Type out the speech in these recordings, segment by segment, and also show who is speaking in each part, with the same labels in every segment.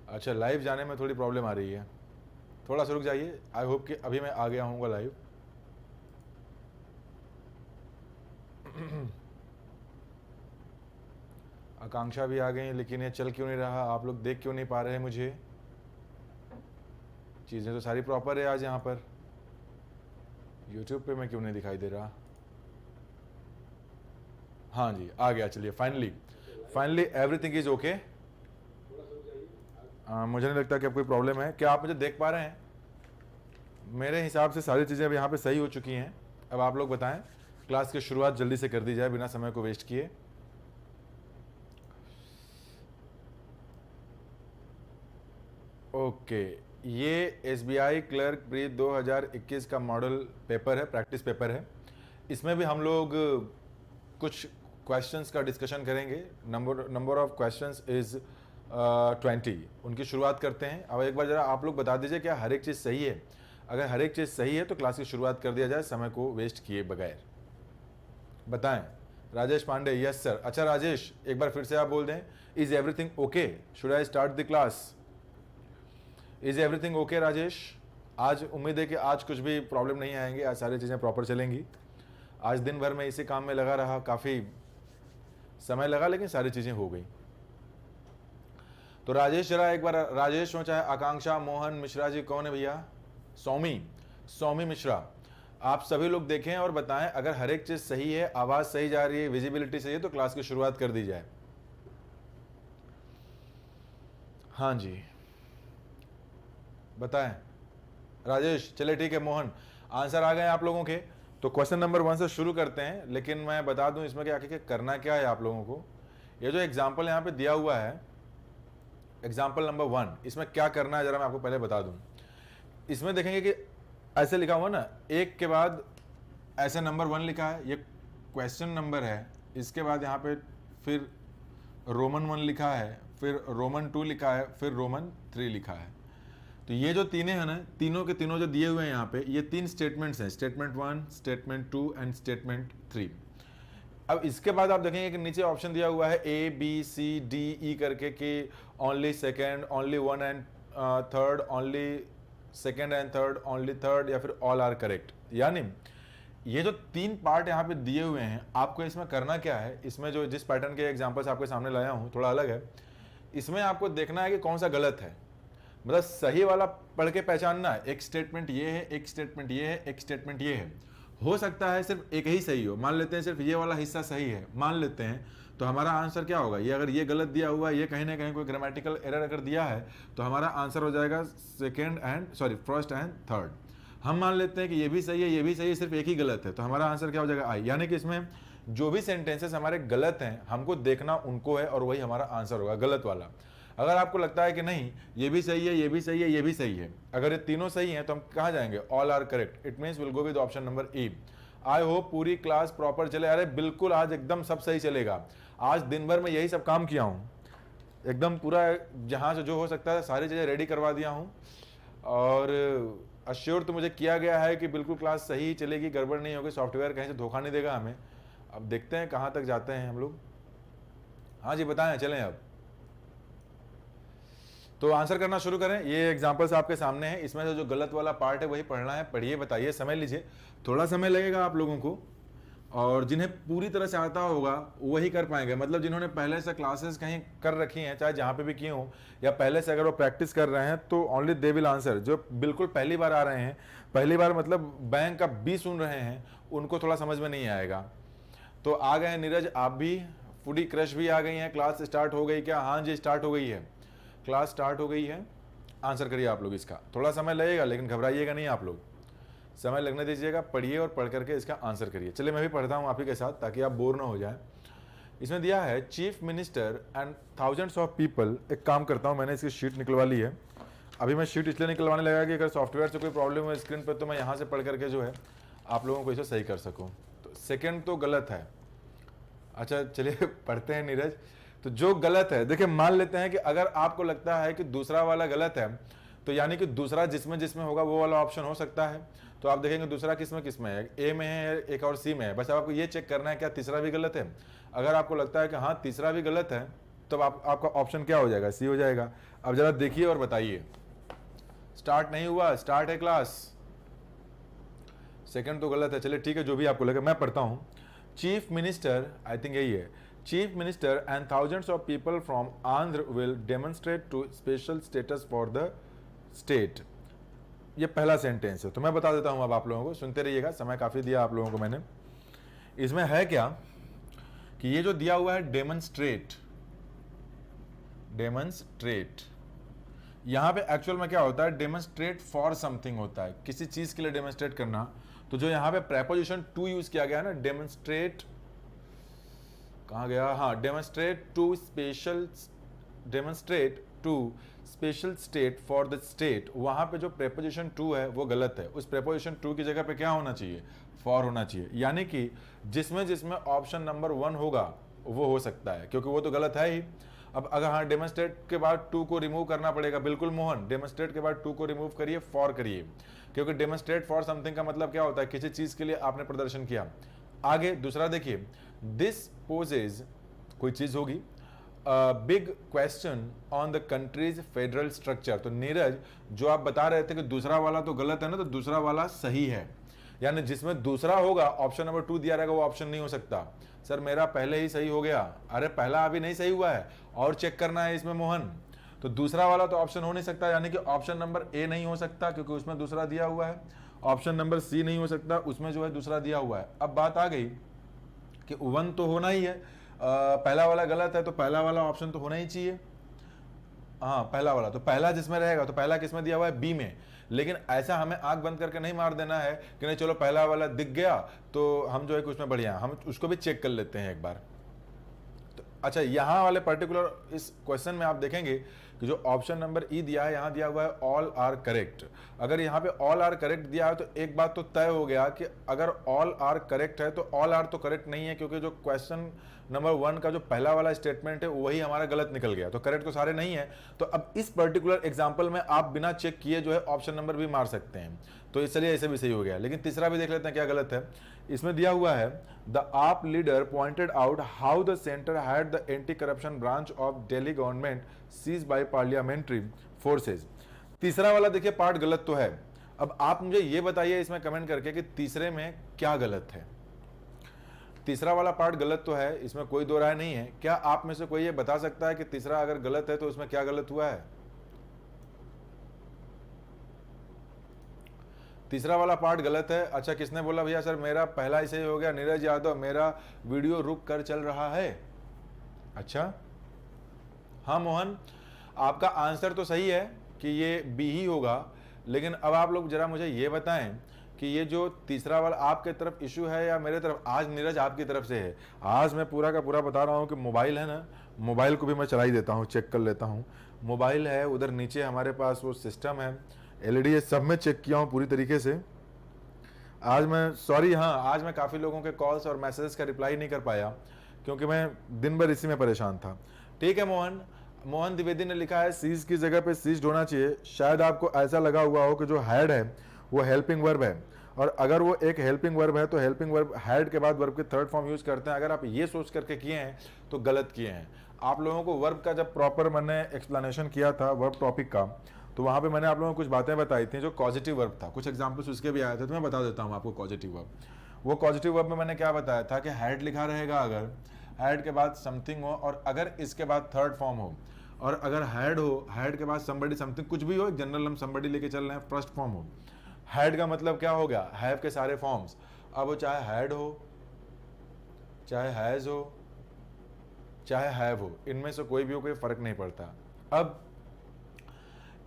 Speaker 1: अच्छा, लाइव जाने में थोड़ी प्रॉब्लम आ रही है, थोड़ा सा रुक जाइए। आई होप कि अभी मैं आ गया हूँगा लाइव। आकांक्षा भी आ गई, लेकिन ये चल क्यों नहीं रहा, आप लोग देख क्यों नहीं पा रहे हैं मुझे? चीज़ें तो सारी प्रॉपर है आज यहाँ पर, यूट्यूब पे मैं क्यों नहीं दिखाई दे रहा? हाँ जी, आ गया। चलिए, फाइनली एवरीथिंग इज ओके। मुझे नहीं लगता कि अब कोई प्रॉब्लम है। क्या आप मुझे देख पा रहे हैं? मेरे हिसाब से सारी चीज़ें अब यहाँ पे सही हो चुकी हैं। अब आप लोग बताएं, क्लास की शुरुआत जल्दी से कर दी जाए बिना समय को वेस्ट किए। ओके, ये SBI क्लर्क प्री 2021 का मॉडल पेपर है, प्रैक्टिस पेपर है। इसमें भी हम लोग कुछ क्वेश्चंस का डिस्कशन करेंगे। Number of questions is 20। उनकी शुरुआत करते हैं। अब एक बार जरा आप लोग बता दीजिए क्या हर एक चीज़ सही है। अगर हर एक चीज़ सही है तो क्लास की शुरुआत कर दिया जाए समय को वेस्ट किए बगैर। बताएं। Rajesh Pandey, yes sir. अच्छा राजेश, एक बार फिर से आप बोल दें, is everything okay? Should I start the class? Is everything okay Rajesh? आज उम्मीद है कि आज कुछ भी प्रॉब्लम नहीं आएंगे, आज सारी चीज़ें प्रॉपर चलेंगी। आज दिन भर में इसी काम में लगा रहा, काफ़ी समय लगा लेकिन सारी चीज़ें हो गई। तो राजेश, जरा एक बार राजेश हो चाहे आकांक्षा, मोहन मिश्रा जी, कौन है भैया? सौमी मिश्रा, आप सभी लोग देखें और बताएं अगर हर एक चीज़ सही है, आवाज़ सही जा रही है, विजिबिलिटी सही है, तो क्लास की शुरुआत कर दी जाए। हाँ जी, बताएं राजेश। चले ठीक है। मोहन, आंसर आ गए आप लोगों के। तो क्वेश्चन नंबर 1 से शुरू करते हैं, लेकिन मैं बता दूं इसमें क्या आगे करना क्या है आप लोगों को। ये जो एग्जाम्पल यहाँ पे दिया हुआ है, एग्जाम्पल नंबर 1, इसमें क्या करना है जरा मैं आपको पहले बता दूं। इसमें देखेंगे कि ऐसे लिखा हुआ ना, एक के बाद ऐसे नंबर 1 लिखा है, ये क्वेश्चन नंबर है। इसके बाद यहाँ पे फिर रोमन 1 लिखा है, फिर रोमन 2 लिखा है, फिर रोमन 3 लिखा है। तो ये जो तीनों हैं ना, तीनों के तीनों जो दिए हुए हैं यहाँ पे, ये 3 स्टेटमेंट्स हैं, स्टेटमेंट 1, स्टेटमेंट 2 एंड स्टेटमेंट 3। अब इसके बाद आप देखेंगे कि नीचे ऑप्शन दिया हुआ है ABCDE करके कि only second, only 1 and third, only second and third, only third, या फिर ऑल आर करेक्ट। यानी ये जो 3 पार्ट यहाँ पे दिए हुए हैं, आपको इसमें करना क्या है, इसमें जो जिस पैटर्न के एग्जाम्पल्स आपके सामने लाया हूँ थोड़ा अलग है। इसमें आपको देखना है कि कौन सा गलत है, मतलब सही वाला पढ़ के पहचानना है। एक स्टेटमेंट ये है, एक स्टेटमेंट ये है, एक स्टेटमेंट ये है। हो सकता है सिर्फ एक ही सही हो, मान लेते हैं सिर्फ ये वाला हिस्सा सही है, मान लेते हैं, तो हमारा आंसर क्या होगा? ये अगर ये गलत दिया हुआ है, ये कहीं ना कहीं कोई ग्रामेटिकल एरर अगर दिया है, तो हमारा आंसर हो जाएगा फर्स्ट एंड थर्ड। हम मान लेते हैं कि ये भी सही है, ये भी सही है, सिर्फ एक ही गलत है, तो हमारा आंसर क्या हो जाएगा? आई। यानी कि इसमें जो भी सेंटेंसेस हमारे गलत हैं, हमको देखना उनको है और वही हमारा आंसर होगा, गलत वाला। अगर आपको लगता है कि नहीं ये भी सही है, ये भी सही है, ये भी सही है, अगर ये तीनों सही हैं, तो हम कहाँ जाएंगे? All are correct. It means will go with option number E। I hope पूरी क्लास प्रॉपर चले। अरे बिल्कुल, आज एकदम सब सही चलेगा। आज दिन भर में यही सब काम किया हूँ, एकदम पूरा जहाँ से जो हो सकता है सारी चीज़ें रेडी करवा दिया हूँ, और अश्योर तो मुझे किया गया है कि बिल्कुल क्लास सही चलेगी, गड़बड़ नहीं होगी, सॉफ्टवेयर कहीं से धोखा नहीं देगा हमें। अब देखते हैं कहाँ तक जाते हैं हम लोग। हाँ जी, बताएं, चलें अब। तो आंसर करना शुरू करें। ये एग्जांपल्स आपके सामने हैं, इसमें से जो गलत वाला पार्ट है वही पढ़ना है। पढ़िए, बताइए, समय लीजिए, थोड़ा समय लगेगा आप लोगों को, और जिन्हें पूरी तरह से आता होगा वही कर पाएंगे। मतलब जिन्होंने पहले से क्लासेस कहीं कर रखी हैं, चाहे जहाँ पे भी की हो, या पहले से अगर वो प्रैक्टिस कर रहे हैं, तो ओनली दे विल आंसर। जो बिल्कुल पहली बार आ रहे हैं, पहली बार मतलब बैंक का बी सुन रहे हैं, उनको थोड़ा समझ में नहीं आएगा। तो आ गए नीरज, आप भी, फूडी क्रश भी आ गई हैं। क्लास स्टार्ट हो गई क्या? हाँ जी, स्टार्ट हो गई है, क्लास स्टार्ट हो गई है। आंसर करिए आप लोग इसका, थोड़ा समय लगेगा लेकिन घबराइएगा नहीं, आप लोग समय लगने दीजिएगा, पढ़िए और पढ़ करके इसका आंसर करिए। चलिए मैं भी पढ़ता हूँ आप ही के साथ, ताकि आप बोर ना हो जाए। इसमें दिया है chief minister and thousands of people. एक काम करता हूँ, मैंने इसकी शीट निकलवा ली है। अभी मैं शीट इसलिए निकलवाने लगा कि अगर सॉफ्टवेयर से कोई प्रॉब्लम हो स्क्रीन पर, तो मैं यहाँ से पढ़ करके जो है आप लोगों को इसे सही कर सकूँ। तो सेकेंड तो गलत है। अच्छा चलिए पढ़ते हैं नीरज। तो जो गलत है, देखिए मान लेते हैं कि अगर आपको लगता है कि दूसरा वाला गलत है, तो यानी कि दूसरा जिसमें जिसमें होगा वो वाला ऑप्शन हो सकता है। तो आप देखेंगे दूसरा किसमें है, ए में है, एक और सी में है। बस आपको ये चेक करना है क्या तीसरा भी गलत है। अगर आपको लगता है कि हाँ तीसरा भी गलत है, तब आपका ऑप्शन क्या हो जाएगा, सी हो जाएगा। अब जरा देखिए और बताइए, स्टार्ट नहीं हुआ, स्टार्ट है क्लास, सेकंड तो गलत है, चलिए ठीक है, जो भी आपको लगे मैं पढ़ता हूं। चीफ मिनिस्टर, आई थिंक यही है, chief minister and thousands of people from Andhra will demonstrate to special status for the state. ये पहला सेंटेंस है, तो मैं बता देता हूं अब आप लोगों को, सुनते रहिएगा, समय काफी दिया आप लोगों को मैंने। इसमें है क्या कि ये जो दिया हुआ है डेमोन्स्ट्रेट, डेमोन्स्ट्रेट, यहां पे एक्चुअल में क्या होता है, डेमोन्स्ट्रेट फॉर समथिंग होता है, किसी चीज के लिए डेमोन्स्ट्रेट करना। तो जो यहां पे प्रेपोजिशन टू यूज किया गया है ना, डेमोन्स्ट्रेट कहां गया, हाँ, demonstrate to special, demonstrate to special state for the state, वहां पे जो प्रेपोजिशन टू है वो गलत है। उस प्रेपोजिशन टू की जगह पे क्या होना चाहिए, फॉर होना चाहिए। यानी कि जिसमें जिसमें ऑप्शन नंबर 1 होगा वो हो सकता है, क्योंकि वो तो गलत है ही। अब अगर हाँ डेमोन्स्ट्रेट के बाद टू को रिमूव करना पड़ेगा, बिल्कुल मोहन, डेमोन्स्ट्रेट के बाद टू को रिमूव करिए, फॉर करिए, क्योंकि डेमोन्स्ट्रेट फॉर समथिंग का मतलब क्या होता है, किसी चीज के लिए आपने प्रदर्शन किया। आगे दूसरा देखिए, दिस पोजेज, कोई चीज होगी, big question on the countries federal structure. तो नीरज, जो आप बता रहे थे कि दूसरा वाला तो गलत है ना, तो दूसरा वाला सही है, यानी जिसमें दूसरा होगा, ऑप्शन नंबर 2 दिया रहेगा, वो ऑप्शन नहीं हो सकता। सर मेरा पहले ही सही हो गया, अरे पहला अभी नहीं सही हुआ है और चेक करना है इसमें मोहन, तो दूसरा वाला तो ऑप्शन हो नहीं सकता, यानी कि ऑप्शन नंबर ए नहीं हो सकता क्योंकि उसमें दूसरा दिया हुआ है, ऑप्शन नंबर सी नहीं हो सकता, उसमें जो है दूसरा दिया हुआ है। अब बात आ गई कि 1 तो होना ही है, पहला वाला गलत है तो पहला वाला ऑप्शन तो होना ही चाहिए, हाँ पहला वाला, तो पहला जिसमें रहेगा, तो पहला किसमें दिया हुआ है, बी में। लेकिन ऐसा हमें आंख बंद करके नहीं मार देना है कि नहीं चलो पहला वाला दिख गया तो हम जो है उसमें बढ़िया, हम उसको भी चेक कर लेते हैं एक बार। तो अच्छा, यहाँ वाले पर्टिकुलर इस क्वेश्चन में आप देखेंगे कि जो ऑप्शन नंबर ई दिया है, यहाँ दिया हुआ है ऑल आर करेक्ट। अगर यहाँ पे ऑल आर करेक्ट दिया है तो एक बात तो तय हो गया कि अगर ऑल आर करेक्ट है तो ऑल आर तो करेक्ट नहीं है, क्योंकि जो क्वेश्चन नंबर 1 का जो पहला वाला स्टेटमेंट है वही हमारा गलत निकल गया, तो करेक्ट तो सारे नहीं है। तो अब इस पर्टिकुलर एग्जांपल में आप बिना चेक किए जो है ऑप्शन नंबर भी मार सकते हैं, तो इसलिए ऐसे भी सही हो गया। लेकिन तीसरा भी देख लेते हैं क्या गलत है। इसमें दिया हुआ है, the AAP leader pointed out how the centre had the anti corruption branch of Delhi government seize by parliamentary forces. तीसरा वाला देखिए पार्ट गलत तो है। अब आप मुझे ये बताइए इसमें कमेंट करके कि तीसरे में क्या गलत है। तीसरा वाला पार्ट गलत तो है, इसमें कोई दो राय नहीं है। क्या आप में से कोई ये बता सकता है कि तीसरा अगर गलत है तो उसमें क्या गलत हुआ है। तीसरा वाला पार्ट गलत है। अच्छा, किसने बोला भैया सर मेरा पहला ही सही हो गया, नीरज यादव, मेरा वीडियो रुक कर चल रहा है। अच्छा हाँ मोहन, आपका आंसर तो सही है कि ये बी ही होगा, लेकिन अब आप लोग जरा मुझे ये बताएं कि ये जो तीसरा वाला आपके तरफ इशू है या मेरे तरफ। आज नीरज आपकी तरफ से है, आज मैं पूरा का पूरा बता रहा हूँ कि मोबाइल है ना, मोबाइल को भी मैं चला ही देता हूँ, चेक कर लेता हूँ। मोबाइल है, उधर नीचे हमारे पास वो सिस्टम है, एलईडी है, सब में चेक किया हूँ पूरी तरीके से। आज मैं सॉरी, हाँ आज मैं काफ़ी लोगों के कॉल्स और मैसेजेस का रिप्लाई नहीं कर पाया क्योंकि मैं दिन भर इसी में परेशान था। ठीक है मोहन, मोहन द्विवेदी ने लिखा है सीज की जगह पे सीज्ड होना चाहिए। शायद आपको ऐसा लगा हुआ हो कि जो हैड है वो हेल्पिंग वर्ब है, और अगर वो एक हेल्पिंग वर्ब है तो हेल्पिंग वर्ब हैड के बाद वर्ब के थर्ड फॉर्म यूज करते हैं। अगर आप ये सोच करके किए हैं तो गलत किए हैं। आप लोगों को वर्ब का जब प्रॉपर मैंने एक्सप्लेनेशन किया था वर्ब टॉपिक का, तो वहाँ पे मैंने आप लोगों को कुछ बातें बताई थी जो पॉजिटिव वर्ब था, कुछ एग्जाम्पल्स उसके भी आए थे, तो मैं बता देता हूँ आपको पॉजिटिव वर्ब। वो पॉजिटिव वर्ब में मैंने क्या बताया था कि हैड लिखा रहेगा, अगर हैड के बाद समथिंग हो और अगर इसके बाद थर्ड फॉर्म हो, और अगर हैड हो, हैड के बाद समबडी समथिंग कुछ भी हो, जनरल हम समबडी लेके चल रहे हैं, फर्स्ट फॉर्म हो। हैड का मतलब क्या हो गया, हैव के सारे फॉर्म्स। अब वो चाहे हैड हो, चाहे हैज हो, चाहे हैव हो, इनमें से कोई भी हो, कोई फर्क नहीं पड़ता। अब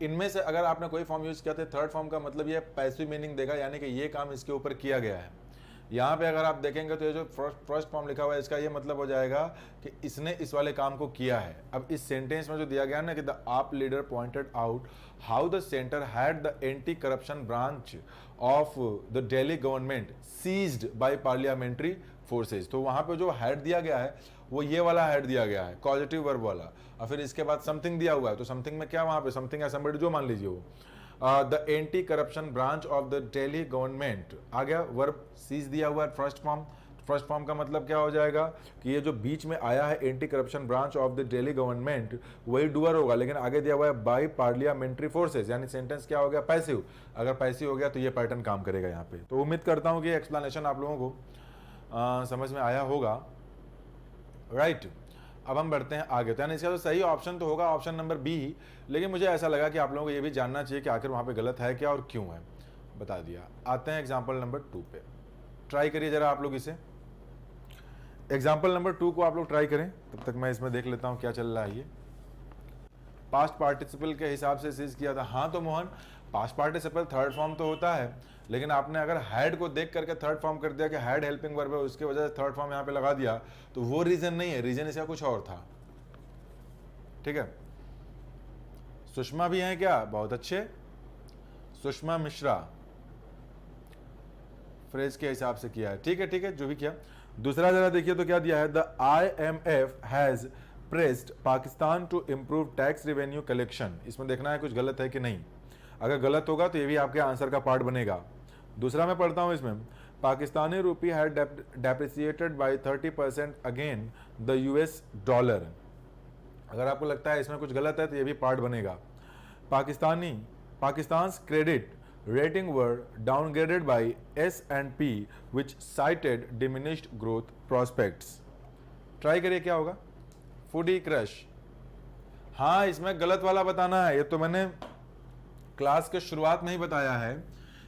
Speaker 1: इनमें से अगर आपने कोई फॉर्म यूज किया तो थर्ड फॉर्म का मतलब ये पैसिव मीनिंग देगा, यानी कि ये काम इसके ऊपर किया गया है। यहाँ पे अगर आप देखेंगे तो ये जो फर्स्ट फॉर्म लिखा हुआ है इसका ये मतलब हो जाएगा कि इसने इस वाले काम को किया है। अब इस सेंटेंस में जो दिया गया ना कि the AAP leader pointed out how the centre had the anti corruption branch of the Delhi government seized by parliamentary forces, तो वहां पे जो हैड दिया गया है वो ये वाला हैड दिया गया है, पॉजिटिव वर्ब वाला, और फिर इसके बाद समथिंग दिया हुआ है, तो समथिंग में क्या वहां पे समथिंग या समबडी जो मान लीजिए वो the anti corruption branch of the Delhi government आ गया, वर्ब सीज दिया हुआ है फर्स्ट फॉर्म, फर्स्ट फॉर्म का मतलब क्या हो जाएगा कि ये जो बीच में आया है anti corruption branch of the Delhi government, वही डूअर होगा, लेकिन आगे दिया हुआ है बाई पार्लियामेंट्री फोर्सेस, यानी सेंटेंस क्या हो गया, पैसिव। अगर पैसिव हो गया तो ये पैटर्न काम करेगा यहाँ पे। तो उम्मीद करता हूँ कि एक्सप्लेनेशन आप लोगों को समझ में आया होगा, राइट। अब हम बढ़ते हैं आगे। तो यानी इसका तो सही ऑप्शन तो होगा ऑप्शन नंबर बी ही, लेकिन मुझे ऐसा लगा कि आप लोगों को ये भी जानना चाहिए कि आखिर वहाँ पे गलत है क्या और क्यों है, बता दिया। आते हैं एग्जाम्पल नंबर 2 पे, ट्राई करिए जरा आप लोग इसे। एग्जाम्पल नंबर 2 को आप लोग ट्राई करें, तब तक मैं इसमें देख लेता हूँ क्या चल रहा है। ये पास्ट पार्टिसिपल के हिसाब से सीज किया था। हाँ तो Mohan, past participle third form तो होता है, लेकिन आपने अगर हैड को देख करके थर्ड फॉर्म कर दिया कि हैड हेल्पिंग वर्ब है, उसके वजह से थर्ड फॉर्म यहाँ पे लगा दिया, तो वो रीजन नहीं है, रीजन इसका कुछ और था। ठीक है, सुषमा भी हैं क्या, बहुत अच्छे, सुषमा मिश्रा फ्रेज के हिसाब से किया है, ठीक है ठीक है, जो भी किया। दूसरा जरा देखिए तो क्या दिया है, the IMF has pressed Pakistan to improve tax revenue collection. इसमें देखना है कुछ गलत है कि नहीं, अगर गलत होगा तो ये भी आपके आंसर का पार्ट बनेगा। दूसरा मैं पढ़ता हूं इसमें, Pakistani rupee had depreciated by 30% again the US dollar. अगर आपको लगता है इसमें कुछ गलत है तो ये भी पार्ट बनेगा। पाकिस्तान's credit rating were downgraded by S&P which cited diminished growth prospects। Try करिए क्या होगा, फूडी क्रश। हाँ, इसमें गलत वाला बताना है, ये तो मैंने क्लास के शुरुआत में ही बताया है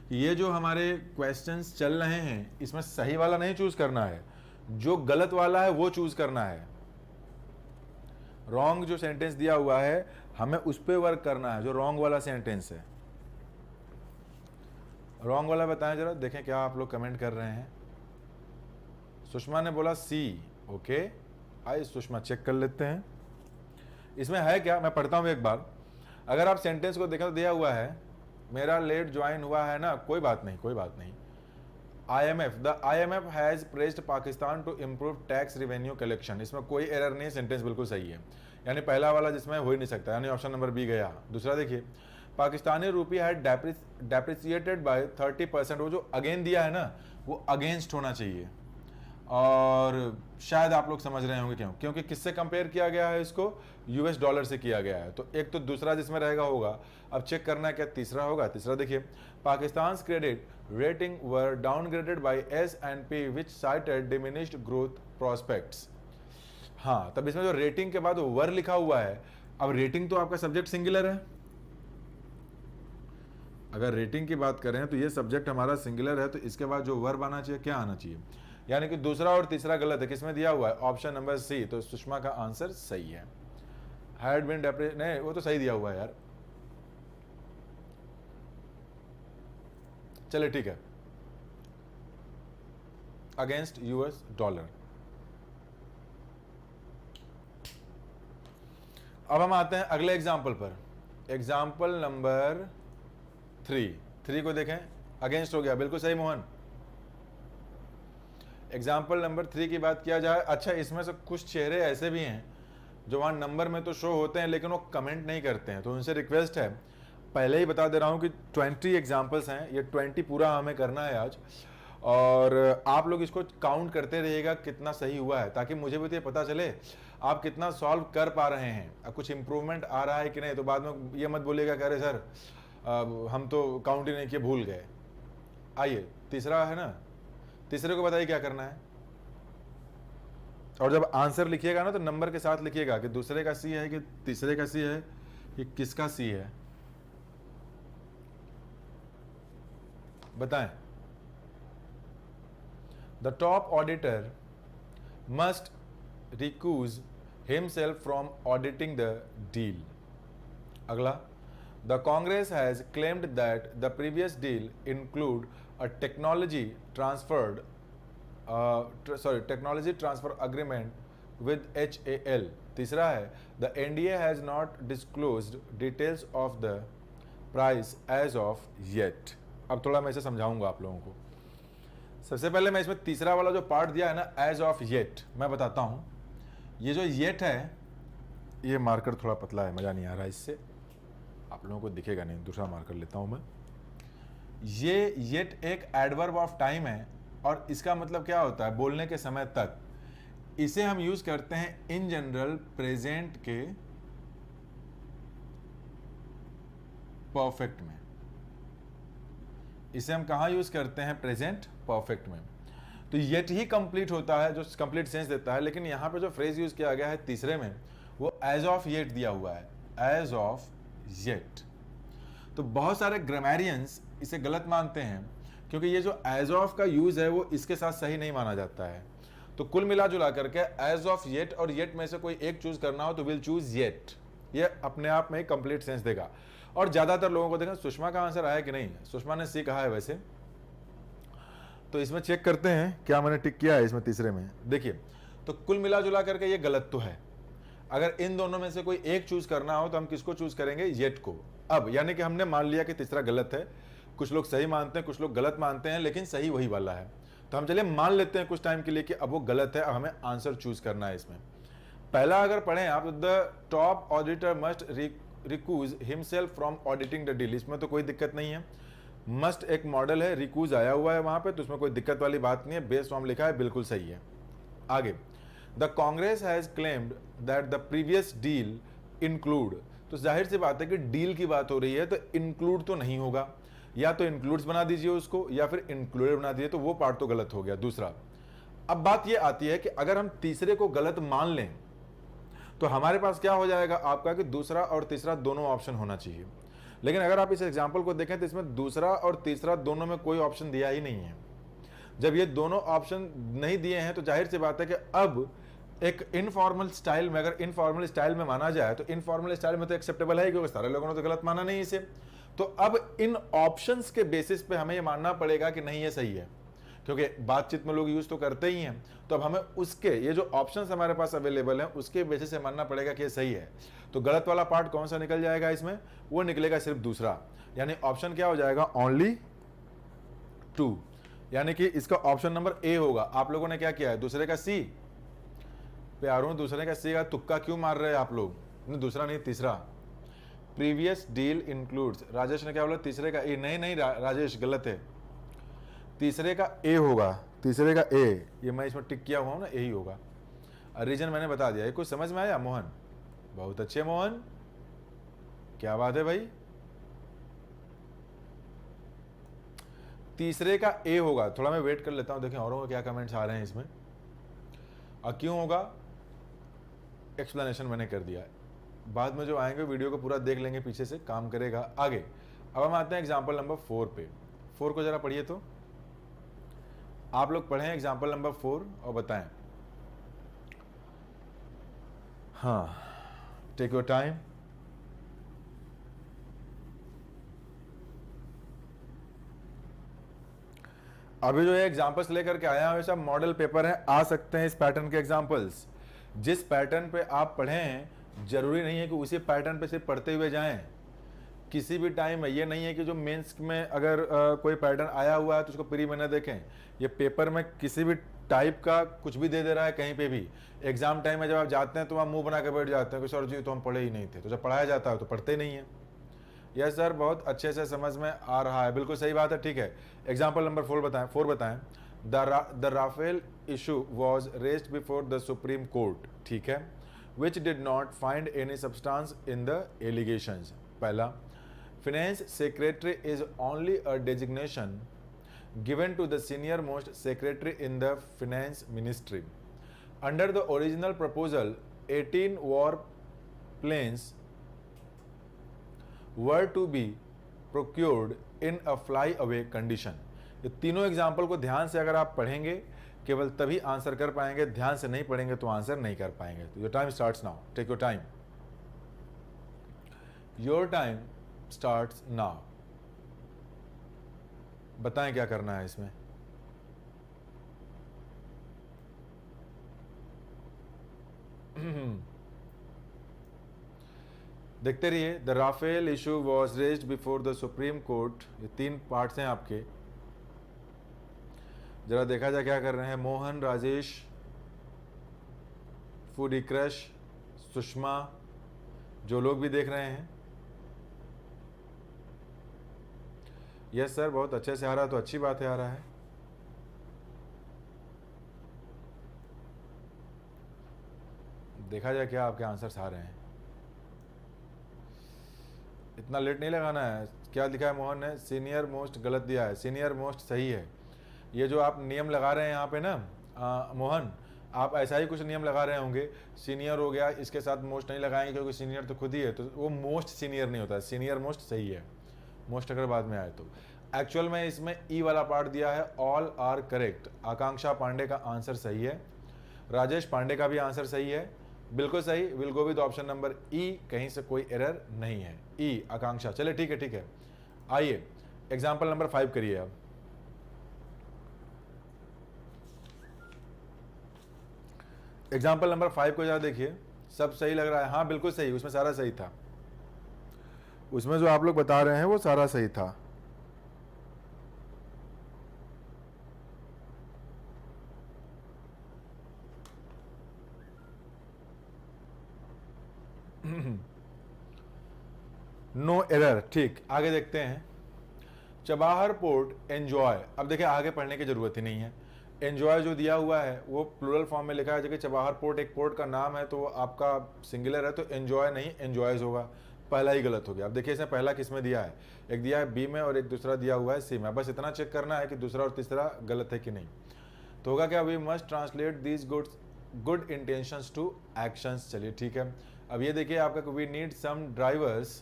Speaker 1: कि ये जो हमारे क्वेश्चंस चल रहे हैं इसमें सही वाला नहीं चूज करना है, जो गलत वाला है वो चूज करना है। रॉन्ग जो सेंटेंस दिया हुआ है हमें उस पर वर्क करना है, जो रॉन्ग वाला सेंटेंस है। रॉन्ग वाला बताएं जरा, देखें क्या आप लोग कमेंट कर रहे हैं। सुषमा ने बोला सी, ओके, आइए सुषमा चेक कर लेते हैं इसमें है क्या। मैं पढ़ता हूं एक बार, अगर आप सेंटेंस को देखें तो दिया हुआ है मेरा लेट ज्वाइन हुआ है ना, कोई बात नहीं कोई बात नहीं। The IMF has pressed Pakistan to improve tax revenue collection, इसमें कोई एरर नहीं है, सेंटेंस बिल्कुल सही है, यानी पहला वाला जिसमें हो ही नहीं सकता, यानी ऑप्शन नंबर बी गया। दूसरा देखिए, Pakistani rupee had depreciated by 30%, वो जो अगेन दिया है ना वो अगेंस्ट होना चाहिए, और शायद आप लोग समझ रहे होंगे क्यों, क्योंकि किससे कंपेयर किया गया है इसको, US डॉलर से किया गया है। तो एक तो दूसरा जिसमें रहेगा होगा, अब चेक करना है क्या तीसरा होगा। तीसरा देखिए, पाकिस्तान क्रेडिट रेटिंग वर डाउनग्रेडेड बाय S&P विच साइटेड डिमिनिश्ड ग्रोथ प्रोस्पेक्ट्स। हाँ, तब इसमें जो रेटिंग के बाद वर लिखा हुआ है, अब रेटिंग तो आपका सब्जेक्ट सिंगुलर है, अगर रेटिंग की बात करें तो ये सब्जेक्ट हमारा सिंगुलर है, तो इसके बाद जो वर्ब आना चाहिए क्या आना चाहिए, यानी कि दूसरा और तीसरा गलत है। किसमें दिया हुआ है, ऑप्शन नंबर सी, तो सुषमा का आंसर सही है। हैड बीन नहीं, वो तो सही दिया हुआ है यार, चलिए ठीक है, अगेंस्ट US डॉलर। अब हम आते हैं अगले एग्जाम्पल पर, एग्जाम्पल नंबर 3 को देखें, अगेंस्ट हो गया, बिल्कुल सही मोहन। एग्जाम्पल नंबर 3 की बात किया जाए, अच्छा इसमें से कुछ चेहरे ऐसे भी हैं जो वहाँ नंबर में तो शो होते हैं लेकिन वो कमेंट नहीं करते हैं, तो उनसे रिक्वेस्ट है, पहले ही बता दे रहा हूँ कि 20 एग्जाम्पल्स हैं, ये 20 पूरा हमें करना है आज, और आप लोग इसको काउंट करते रहिएगा कितना सही हुआ है, ताकि मुझे भी तो ये पता चले आप कितना सॉल्व कर पा रहे हैं, अब कुछ इंप्रूवमेंट आ रहा है कि नहीं, तो बाद में ये मत बोलिएगा कि अरे सर हम तो काउंट ही नहीं किए, भूल गए। आइए तीसरा है ना, तीसरे को बताइए क्या करना है, और जब आंसर लिखिएगा ना तो नंबर के साथ लिखिएगा कि दूसरे का सी है कि तीसरे का सी है कि किसका सी है, बताएं। The top auditor must recuse himself from auditing the deal। अगला, the Congress has claimed that the previous deal include a technology transfer agreement with HAL। तीसरा है, the NDA has not disclosed details of the price as of yet। अब थोड़ा मैं इसे समझाऊंगा आप लोगों को। सबसे पहले मैं इसमें तीसरा वाला जो पार्ट दिया है ना, as of yet, मैं बताता हूं। ये जो येट है, ये मार्कर थोड़ा पतला है, मज़ा नहीं आ रहा इससे, आप लोगों को दिखेगा नहीं, दूसरा मार्कर लेता हूं मैं। ये येट एक एडवर्ब ऑफ टाइम है, और इसका मतलब क्या होता है, बोलने के समय तक। इसे हम यूज करते हैं इन जनरल प्रेजेंट के परफेक्ट में। इसे हम कहां यूज करते हैं, प्रेजेंट परफेक्ट में। तो येट ही कंप्लीट होता है, जो कंप्लीट सेंस देता है, लेकिन यहां पे जो फ्रेज यूज किया गया है तीसरे में, वो एज ऑफ येट दिया हुआ है, एज ऑफ येट। तो बहुत सारे ग्रामेरियंस इसे गलत मानते हैं, क्योंकि ये जो एज ऑफ का यूज है वो इसके साथ सही नहीं माना जाता है। तो कुल मिला जुला करके एज ऑफ येट और येट में से कोई एक चूज करना हो तो विल चूज येट, ये अपने आप में कंप्लीट सेंस देगा। और ज्यादातर लोगों को देखा, सुषमा का आंसर आया कि नहीं, सुषमा ने सी कहा है वैसे, तो इसमें चेक करते हैं क्या मैंने टिक किया है इसमें तीसरे में। देखिए, तो कुल मिला जुला करके ये गलत तो है। अगर इन दोनों में से कोई एक चूज करना हो तो हम किसको चूज करेंगे, येट को। अब यानी कि हमने मान लिया कि तीसरा गलत है, कुछ लोग सही मानते हैं, कुछ लोग गलत मानते हैं, लेकिन सही वही वाला है। तो हम चलिए मान लेते हैं कुछ टाइम के लिए कि अब वो गलत है, अब हमें आंसर चूज करना है इसमें। पहला अगर पढ़ें आप, the top auditor must recuse himself from auditing the deal, इसमें तो कोई दिक्कत नहीं है। मस्ट एक मॉडल है, रिकूज आया हुआ है वहां पे, तो उसमें कोई दिक्कत वाली बात नहीं है, बेस फॉर्म लिखा है, बिल्कुल सही है। आगे, the Congress has claimed that the previous deal include, तो जाहिर सी बात है कि डील की बात हो रही है तो इंक्लूड तो नहीं होगा, या तो इंक्लूड्स बना दीजिए उसको, या फिर इंक्लूडेड बना दीजिए, तो वो पार्ट तो गलत हो गया। दूसरा, अब बात ये आती है कि अगर हम तीसरे को गलत मान लें तो हमारे पास क्या हो जाएगा आपका, कि दूसरा और तीसरा दोनों ऑप्शन होना चाहिए। लेकिन अगर आप इस एग्जाम्पल को देखें तो इसमें दूसरा और तीसरा दोनों में कोई ऑप्शन दिया ही नहीं है। जब ये दोनों ऑप्शन नहीं दिए हैं तो जाहिर सी बात है कि अब एक इनफॉर्मल स्टाइल में, अगर इनफॉर्मल स्टाइल में माना जाए तो इनफॉर्मल स्टाइल में तो एक्सेप्टेबल है, क्योंकि सारे लोगों ने तो गलत माना नहीं इसे। तो अब इन ऑप्शंस के बेसिस पे हमें ये मानना पड़ेगा कि नहीं ये सही है, क्योंकि बातचीत में लोग यूज तो करते ही हैं। तो अब हमें उसके, ये जो ऑप्शंस हमारे पास अवेलेबल हैं उसके बेसिस से मानना पड़ेगा कि ये सही है। तो गलत वाला पार्ट कौन सा निकल जाएगा इसमें, वो निकलेगा सिर्फ दूसरा, यानी ऑप्शन क्या हो जाएगा, ओनली 2, यानी कि इसका ऑप्शन नंबर ए होगा। आप लोगों ने क्या किया है, दूसरे का सी, प्यारों दूसरे का सी का तुक्का क्यों मार रहे हैं आप लोग, नहीं दूसरा नहीं तीसरा। प्रीवियस डील इंक्लूड्स, राजेश ने क्या बोला, तीसरे का ए, नहीं राजेश गलत है, तीसरे का ए होगा, तीसरे का ए, ये मैं इसमें टिक किया हुआ हूं ना, यही होगा। रीजन मैंने बता दिया, ये कुछ समझ में आया मोहन, बहुत अच्छे मोहन, क्या बात है भाई। तीसरे का ए होगा, थोड़ा मैं वेट कर लेता हूं, देखें औरों को क्या कमेंट्स आ रहे हैं इसमें। और क्यों होगा, एक्सप्लेनेशन मैंने कर दिया है, बाद में जो आएंगे वीडियो को पूरा देख लेंगे, पीछे से काम करेगा आगे। अब हम आते हैं एग्जाम्पल नंबर 4 पे। 4 को जरा पढ़िए, तो आप लोग पढ़ें एग्जाम्पल नंबर 4 और बताएं। हाँ, टेक योर टाइम। अभी जो ये एग्जाम्पल्स लेकर के आया हूं, सब मॉडल पेपर है, आ सकते हैं इस पैटर्न के एग्जाम्पल्स। जिस पैटर्न पे आप पढ़े हैं जरूरी नहीं है कि उसी पैटर्न पे सिर्फ पढ़ते हुए जाएं। किसी भी टाइम में ये नहीं है कि जो मेंस में अगर कोई पैटर्न आया हुआ है तो उसको प्री में न देखें। ये पेपर में किसी भी टाइप का कुछ भी दे रहा है कहीं पे भी। एग्जाम टाइम में जब आप जाते हैं तो आप मुंह बना के बैठ जाते हैं कि सर जी तो हम पढ़े ही नहीं थे, तो जब पढ़ाया जाता है तो पढ़ते नहीं है। यस सर, बहुत अच्छे से समझ में आ रहा है, बिल्कुल सही बात है, ठीक है। एग्जाम्पल नंबर 4 बताएं। The Rafale issue was raised before the Supreme Court, ठीक है, which did not find any substance in the allegations. पहला, finance secretary is only a designation given to the senior most secretary in the finance ministry. Under the original proposal, 18 warplanes were to be procured in a flyaway condition. ये तीनों example को ध्यान से अगर आप पढ़ेंगे केवल तभी आंसर कर पाएंगे, ध्यान से नहीं पढ़ेंगे तो आंसर नहीं कर पाएंगे। तो your time starts now, take your time, your time starts now. बताएं क्या करना है इसमें। देखते रहिए। The Rafale issue was raised before the Supreme Court, ये 3 पार्ट्स हैं आपके। जरा देखा जाए क्या कर रहे हैं मोहन, राजेश, फूडी क्रश, सुषमा, जो लोग भी देख रहे हैं। यस सर, बहुत अच्छे से आ रहा है, तो अच्छी बात है, आ रहा है। देखा जाए क्या आपके आंसर्स आ रहे हैं। इतना लेट नहीं लगाना है। क्या लिखा है मोहन ने? सीनियर मोस्ट गलत दिया है, सीनियर मोस्ट सही है। ये जो आप नियम लगा रहे हैं यहाँ पे ना मोहन, आप ऐसा ही कुछ नियम लगा रहे होंगे, सीनियर हो गया इसके साथ मोस्ट नहीं लगाएंगे क्योंकि सीनियर तो खुद ही है, तो वो मोस्ट सीनियर नहीं होता है, सीनियर मोस्ट सही है, मोस्ट अगर बाद में आए तो। एक्चुअल में इसमें ई वाला पार्ट दिया है, ऑल आर करेक्ट। आकांक्षा पांडे का आंसर सही है, राजेश पांडे का भी आंसर सही है, बिल्कुल सही। Will go with option number ई, कहीं से कोई एरर नहीं है, ई आकांक्षा। चले ठीक है ठीक है, आइए एग्जाम्पल नंबर 5 करिए अब। एग्जाम्पल नंबर 5 को जरा देखिए, सब सही लग रहा है? हाँ बिल्कुल सही, उसमें सारा सही था, उसमें जो आप लोग बता रहे हैं वो सारा सही था। नो एरर, ठीक। आगे देखते हैं, चबाहर पोर्ट एंजॉय। अब देखिए आगे पढ़ने की जरूरत ही नहीं है, एंजॉय जो दिया हुआ है वो प्लूरल फॉर्म में लिखा है, जबकि चबाहर पोर्ट एक पोर्ट का नाम है तो आपका सिंगुलर है, तो एंजॉय नहीं एंजॉयज होगा, पहला ही गलत हो गया। अब देखिए इसमें पहला किस में दिया है, एक दिया है बी में और एक दूसरा दिया हुआ है सी में, बस इतना चेक करना है कि दूसरा और तीसरा गलत है कि नहीं। तो होगा क्या, we must translate these good intentions to actions. चलिए ठीक है, अब ये देखिए आपका, we need some drivers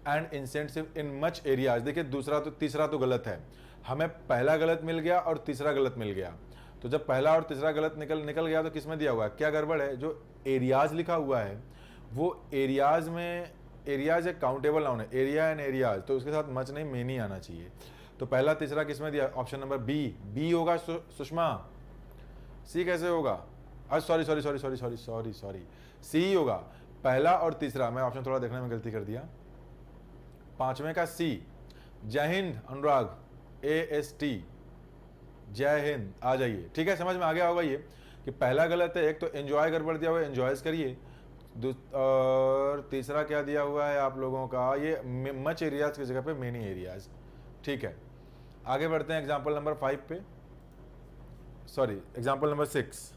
Speaker 1: and incentive in much areas. देखिए दूसरा तो तीसरा तो गलत है, हमें पहला गलत मिल गया और तीसरा गलत मिल गया, तो जब पहला और तीसरा गलत निकल गया तो किस में दिया हुआ है, क्या गड़बड़ है? जो एरियाज लिखा हुआ है वो एरियाज में, एरियाज एक काउंटेबल नाउन है, एरिया एंड एरियाज, तो उसके साथ मच नहीं मेन ही आना चाहिए। तो पहला तीसरा किस में दिया? ऑप्शन नंबर बी, बी होगा सुषमा, सी कैसे होगा? Sorry sorry sorry sorry sorry sorry sorry, C होगा पहला और तीसरा। मैं ऑप्शन थोड़ा देखने में गलती कर दिया, पांचवें का सी। जय हिंद अनुराग, AST, जय हिंद, आ जाइए। ठीक है, समझ में आ गया होगा ये कि पहला गलत है, एक तो एंजॉय गड़बड़ दिया हुआ है, एंजॉयज करिए, और तीसरा क्या दिया हुआ है आप लोगों का, ये मच एरियाज की जगह पे मेनी एरियाज। ठीक है, आगे बढ़ते हैं एग्जाम्पल नंबर 5 पे, सॉरी एग्जाम्पल नंबर 6।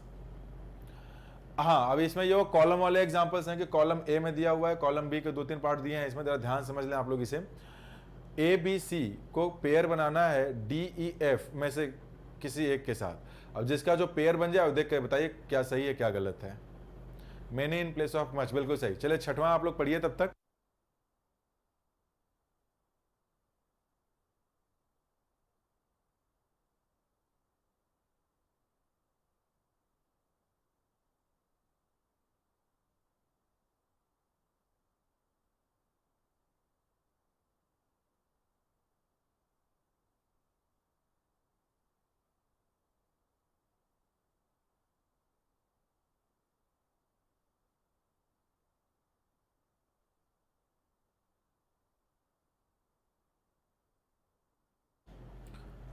Speaker 1: हाँ, अब इसमें ये कॉलम वाले एग्जाम्पल्स हैं कि कॉलम ए में दिया हुआ है, कॉलम बी के 2-3 पार्ट दिए हैं, इसमें जरा ध्यान समझ लें आप लोग। इसे ABC को पेयर बनाना है DEF में से किसी एक के साथ। अब जिसका जो पेयर बन जाए देख कर बताइए क्या सही है क्या गलत है। Many in place of much, बिल्कुल सही। चले छठवां आप लोग पढ़िए तब तक।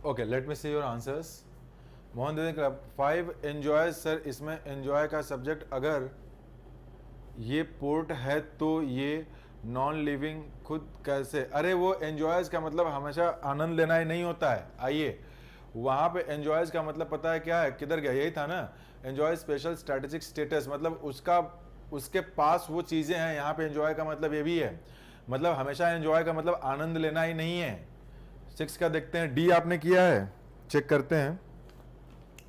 Speaker 1: Okay, let me see your answers. Mohan दीदी क्लब 5 एंजॉय। सर इसमें एंजॉय का सब्जेक्ट अगर ये पोर्ट है तो ये नॉन लिविंग खुद कैसे? अरे वो एंजॉयज का मतलब हमेशा आनंद लेना ही नहीं होता है। आइए, वहाँ पे एंजॉयज का मतलब पता है क्या है, किधर गया, यही था ना, एंजॉय स्पेशल स्ट्रेटेजिक स्टेटस, मतलब उसका उसके पास वो चीज़ें हैं। यहाँ पे एंजॉय का मतलब ये भी है, मतलब हमेशा एंजॉय का मतलब आनंद लेना ही नहीं है। 6 का देखते हैं, डी आपने किया है, चेक करते हैं,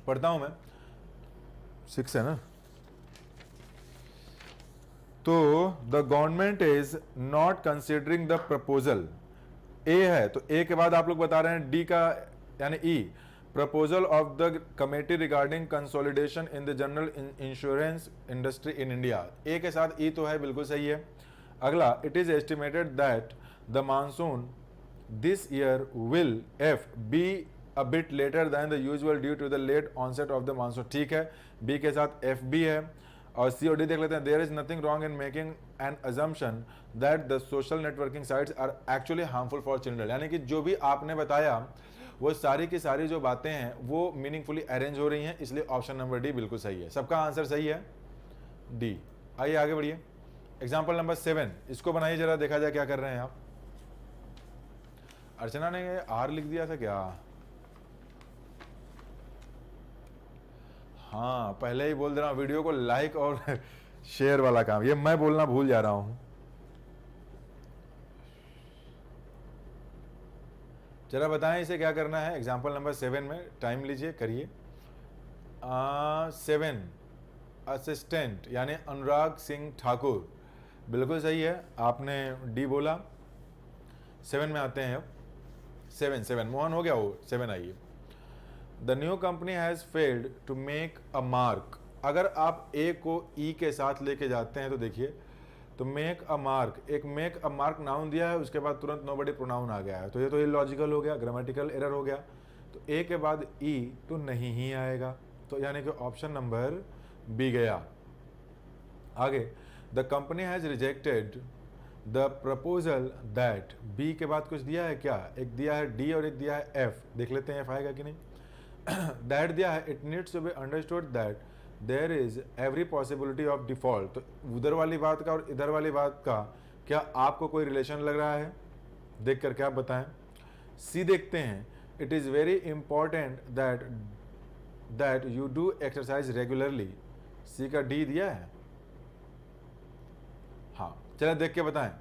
Speaker 1: पढ़ता हूँ मैं। 6 है ना, तो the government is not considering the proposal, A है, तो ए के बाद आप लोग बता रहे हैं डी का यानी E, proposal of the committee regarding consolidation in the general insurance industry in India. A के साथ ई तो है, बिल्कुल सही है। अगला, it is estimated that the monsoon this year will F be a bit later than the usual due to the late onset of the monsoon. ठीक है, बी के साथ एफ बी है। और सी और डी देख लेते हैं। There is nothing wrong in making an assumption that the social networking sites are actually harmful for children, यानी कि जो भी आपने बताया वो सारी की सारी जो बातें हैं वो मीनिंगफुली अरेंज हो रही हैं, इसलिए ऑप्शन नंबर डी बिल्कुल सही है। सबका आंसर सही है, डी। आइए आगे बढ़िए, एग्जाम्पल नंबर 7, इसको बनाइए जरा, देखा जाए क्या कर रहे हैं आप। अर्चना ने आर लिख दिया था क्या? हाँ, पहले ही बोल दे रहा हूँ, वीडियो को लाइक और शेयर वाला काम ये मैं बोलना भूल जा रहा हूँ। जरा बताएं इसे क्या करना है। एग्जाम्पल नंबर 7 में टाइम लीजिए, करिए। 7 असिस्टेंट यानी अनुराग सिंह ठाकुर, बिल्कुल सही है, आपने डी बोला। 7 में आते हैं अब। 7 मोहन हो गया वो, 7 आइए। The new company has failed to make a mark. अगर आप ए को ई के साथ लेके जाते हैं तो देखिए, तो मेक अ मार्क, एक मेक अ मार्क नाउन दिया है, उसके बाद तुरंत नोबडी प्रोनाउन आ गया है, तो ये तो इलॉजिकल हो गया, ग्रामेटिकल एरर हो गया। तो ए के बाद ई तो नहीं ही आएगा, तो यानी कि ऑप्शन नंबर बी गया। आगे, the company has rejected the proposal that, B के बाद कुछ दिया है क्या, एक दिया है डी और एक दिया है एफ, देख लेते हैं एफ आएगा कि नहीं। दैट दिया है, it needs to be understood that there is every possibility of default. तो उधर वाली बात का और इधर वाली बात का क्या आपको कोई रिलेशन लग रहा है, देख करके आप बताएं। सी देखते हैं, it is very important that you do exercise regularly, C का डी दिया है। हाँ, चलिए देख के बताएं।